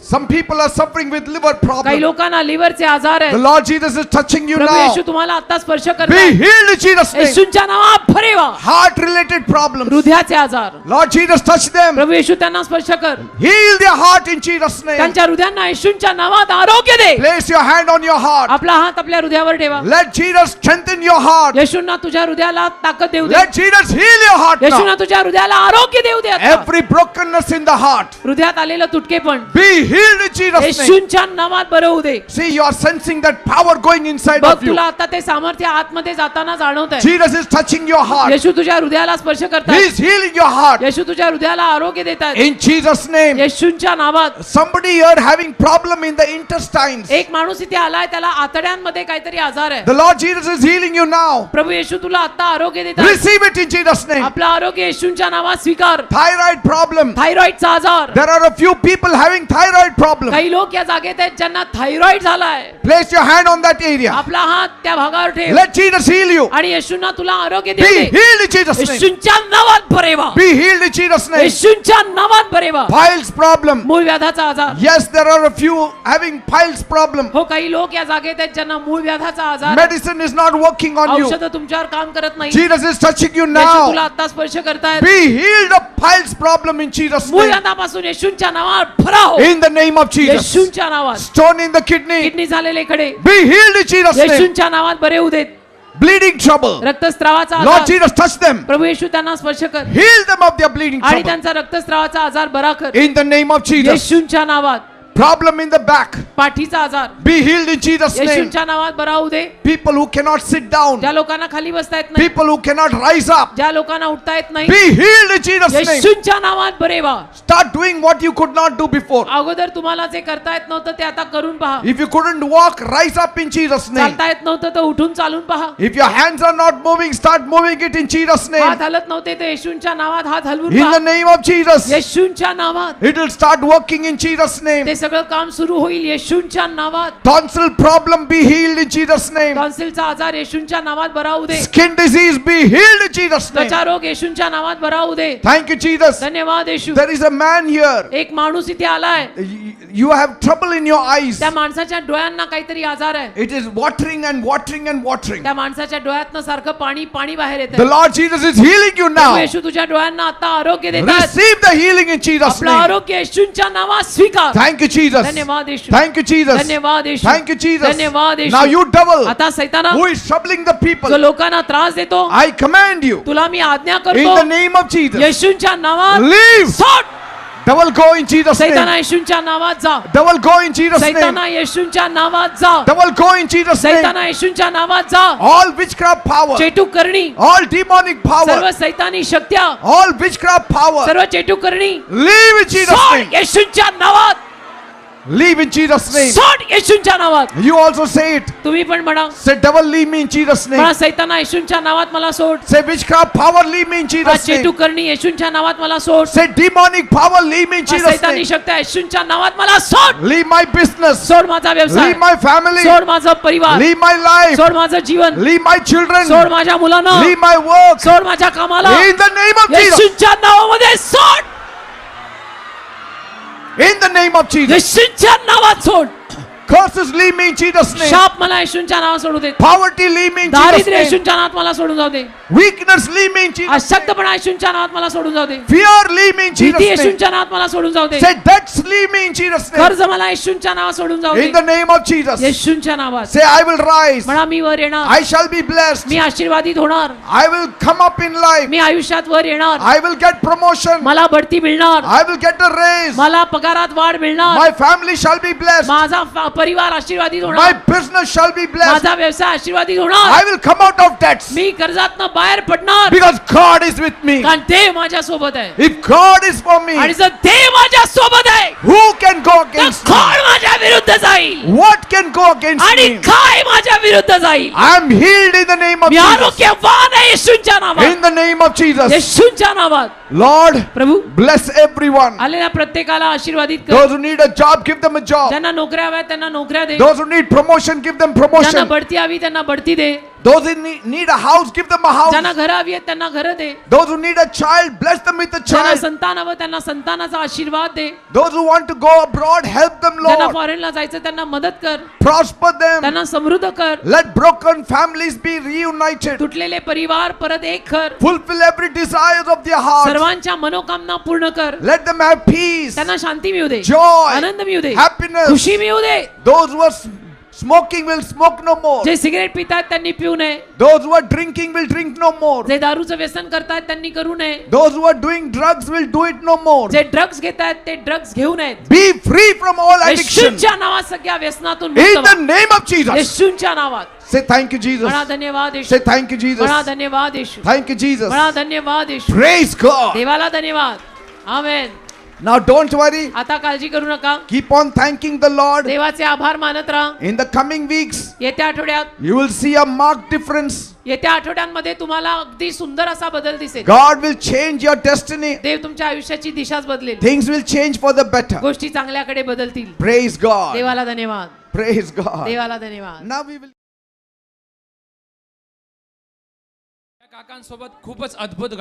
Some people are suffering with liver काही problem. लोकांना लिव्हरचे आजार The आहेत. Lord Jesus is touching you Prabhu now. येशू तुम्हाला आता स्पर्श Be करतात. healed in Jesus' name. येशूंच्या नावात बरे व्हा. Heart related problems. हृदयाचे आजार, Lord Jesus touch them. प्रभू येशू त्यांना स्पर्श कर. Heal their heart in Jesus' name. त्यांच्या हृदयांना येशूंच्या नावात आरोग्य दे. Place your hand on your heart. आपला हात आपल्या हृदयावर ठेवा. Let Jesus strengthen your heart. येशूंना तुझ्या हृदयाला ताकद देऊ दे. Let Jesus heal your heart येशूंना now. तुझ्या हृदयाला आरोग्य देऊ दे आता. Every brokenness in the heart. हृदयात आलेलं तुटकेपण Be healed in Jesus' name. येशूंच्या नावात बरं होऊ दे. See, you are sensing that power going inside बघ, of you. तुला आता ते सामर्थ्य आतमध्ये जाताना जाणवत आहे. Jesus is touching your heart. येशू तुझ्या हृदयाला स्पर्श He करतात. is healing your heart. येशू तुझ्या हृदयाला आरोग्य देतात. In Jesus' name. येशूंच्या नावात. Somebody here having problem in the intestines. एक माणूस इथे आलाय, त्याला आतड्यांमध्ये काहीतरी आजार आहे. The Lord Jesus is healing you now. प्रभू येशू तुला आता आरोग्य देतात. Receive it in Jesus' name. आपलं आरोग्य येशूंच्या नावात स्वीकार. Thyroid problem. थायरॉइडचा आजार, There are a few people having thyroid problem. काही लोक या जागेत आहेत ज्यांना थायरॉइड झालाय. Place your hand on that area. आपला हात त्या भागावर ठेव Let Jesus heal you. आणि येशूंना तुला आरोग्य Be देऊ दे. healed in Jesus' name. येशूंच्या नावात बरे व्हा. Be healed in Jesus' name. येशूंच्या नावात बरे व्हा. Piles problem. मूळ व्याधाचा आजार, Yes, there are a few having piles problem. हो काही लोक या जागेत आहेत ज्यांना मूळ व्याधाचा आजार आहे. Medicine is not working on you. औषध तुमच्यावर काम करत नाही. Jesus is touching you येशू तुला now. आता स्पर्श करतायत. Be healed of piles problem in Jesus' मूळ name. व्याधापासून येशूंच्या नावात भरा हो. In the name of Jesus. येशूंच्या नावात. Stone in the kidney. Kidney झालेले खडे Be healed in Jesus' name. येशूंच्या नावात बरे होऊ देत. Bleeding trouble. रक्तस्रावाचा Lord आजार, Jesus, touch them. प्रभू येशू त्यांना स्पर्श कर Heal them of their bleeding आणि trouble. त्यांचा रक्तस्रावाचा आजार बरा कर. In the name of Jesus. येशूंच्या नावात. Problem in the back. पाठीचा आजार Be healed in Jesus' name. येशूंच्या नावात बरा होऊ दे. People who cannot sit down. ज्या लोकांना खाली बसता येत नाही, People who cannot rise up. ज्या लोकांना उठता येत नाही, Be healed in Jesus' name. येशूंच्या नावात बरे व्हा. Start doing what you could not do before. अगोदर तुम्हाला जे करता येत नव्हतं ते आता करून पहा. If you couldn't walk, rise up in Jesus' name. चालता येत नव्हतं तर उठून चालून पहा. If your hands are not moving, start moving it in Jesus' name. हात हलत नव्हते तर येशूंच्या नावात हात हलवून In the पहा. name of Jesus. येशूंच्या नावात It will start working in Jesus' name. ते सगळं काम सुरू होईल येशूंच्या नावात. Tonsil problem be healed in Jesus' name. टॉन्सिलचा आजार येशूंच्या नावात बरा होऊ दे. Skin disease be healed in Jesus' name. त्वचा रोग येशूंच्या नावात बरा होऊ दे. Thank you, Jesus. धन्यवाद येशू. There is a man here. एक माणूस इथे आलाय, You have trouble in your eyes. त्या माणसाच्या डोळ्यांना काहीतरी आजार आहे. It is watering and watering and watering. त्या माणसाच्या डोळ्यातनं सारखं पाणी पाणी बाहेर The येतं. Lord Jesus is healing you now. येशू तुझ्या डोळ्यांना आता आरोग्य देतात. Receive the healing in Jesus' आपलं name. आरोग्य येशूंच्या नावात स्वीकार. Thank you, Jesus. धन्यवाद येशू. Thank you, Jesus. धन्यवाद येशू. Thank you, Jesus. धन्यवाद येशू. Now you devil आता सैताना who is troubling the जो people, लोकांना त्रास देतो, I command you तुला मी आज्ञा in करतो the name of Jesus. येशूंच्या नावात Leave. सोड. Devil go in Jesus' सैताना name. येशूंच्या नावात जा. Devil go in Jesus' name. सैताना येशूंच्या नावात जा. Devil go in Jesus' name. सैताना येशूंच्या नावात जा. All witchcraft power, चेटूक करणी, all demonic power, सर्व सैतानी शक्त्या, all witchcraft power, सर्व चेटूक करणी leave in Jesus' सोड name. येशूंच्या नावात. Leave in Jesus' name. सोड येशूंच्या नावात. You also say it. तुम्ही पण म्हणा, Say, devil, leave me in Jesus' name. म्हणा सैताना येशूंच्या नावात मला सोड. Say, witchcraft power, leave me in हा Jesus' name. चेटूक करणी येशूंच्या नावात मला सोड. Say, demonic power, leave me in हा Jesus' सैतानी name. शक्त्या येशूंच्या नावात मला सोड. Leave my business. सोड माझा व्यवसाय, Leave my family. सोड माझं परिवार, Leave my life. सोड माझं जीवन, Leave my children. सोड माझ्या मुलांना, Leave my work. सोड माझ्या कामाला. In the name of Jesus. येशूंच्या नावामध्ये सोड. In the name of Jesus. येशूंच्या नावात सोड. Curses leave me in Jesus' name. शाप मला येशूंच्या नावात सोडू दे. Poverty leave me in Jesus' दारिद्र्य name. येशूंच्या नावात मला सोडून जाऊ दे. Weakness leave me in Jesus' name. अशक्तपणा येशूंच्या नावात मला सोडून जाऊ दे. Fear leave me in भीती Jesus' name. येशूंच्या नावात मला सोडून जाऊ दे. Say debts leave me in Jesus' name. कर्ज मला येशूंच्या नावात सोडून जाऊ In they. the name of Jesus. येशूंच्या नावात Say I will rise. म्हणा मी वर येणार. I shall be blessed. मी आशीर्वादित होणार. I will come up in life. मी आयुष्यात वर येणार. I will get promotion. मला बढती मिळणार. I will get a raise. मला पगारात वाढ मिळणार. My family shall be blessed. माझा परिवार आशीर्वादित My होणार. business shall be blessed. माझा व्यवसाय आशीर्वादित होणार. I will come out of debts मी कर्जातनं बाहेर पडणार. because God is with me. कारण ते माझ्या सोबत आहे. If God is for me, आणि जर ते माझ्या सोबत आहे who can go तर against me? कोण माझ्या विरुद्ध जाईल. What can go against आणि me? काय माझ्या विरुद्ध जाईल. I am healed in the name of me Jesus. आरोग्यवान आहे येशूंच्या नावात. In the name of Jesus. येशूंच्या नावात. Lord, प्रभू bless everyone. आलेल्या प्रत्येकाला आशीर्वादित कर. Those who need a job, give them a job. ज्यांना नोकऱ्या हव्यात त्यांना नोकऱ्या दे. Those who need promotion, give them ज्यांना promotion. बढती हवी त्यांना बढती दे. Those who need a house, give them a ज्यांना house. घरं हवी आहेत त्यांना घरं दे. Those who need a child, bless them with a ज्यांना child. संतान हवं त्यांना संतानाचा आशीर्वाद दे. Those who want to go abroad, help them, ज्यांना Lord. फॉरेनला जायचं त्यांना मदत कर. Prosper them. त्यांना समृद्ध कर. Let broken families be reunited. तुटलेले परिवार परत एक कर. Fulfill every desire of their heart. सर्वांच्या मनोकामना पूर्ण कर. Let them have peace, त्यांना शांती मिळू दे. joy, आनंद मिळू दे. happiness. खुशी मिळू दे. Those who are smoking will smoke no more. जे सिगरेट पितात त्यांनी पिऊ नये. Those who are drinking will drink no more. जे दारूचं व्यसन करतात त्यांनी करू नये. Those who are doing drugs will do it no more. जे ड्रग्ज घेतात ते ड्रग्ज घेऊ नयेत. Be free from all addiction. येशूंच्या नावात सगळ्या व्यसनातून In मुक्त the व्हा. name of Jesus. येशूंच्या नावात. Say thank you, Jesus. म्हणा धन्यवाद येशू. Say thank you, Jesus. म्हणा धन्यवाद येशू. Thank you, Jesus. म्हणा धन्यवाद येशू. Praise God. देवाला धन्यवाद. आमेन. Now don't worry. आता काळजी करू नका. Keep on thanking the Lord. देवाचे आभार मानत राहा. In the coming weeks, येत्या आठवड्यात you will see a marked difference. येत्या आठवड्यांमध्ये तुम्हाला अगदी सुंदर असा बदल दिसेल. God will change your destiny. देव तुमच्या आयुष्याची दिशाच बदलेल. Things will change for the better. गोष्टी चांगल्याकडे बदलतील. Praise God. देवाला धन्यवाद. Praise God. देवाला धन्यवाद. Now we will. काकांसोबत खूपच अद्भुत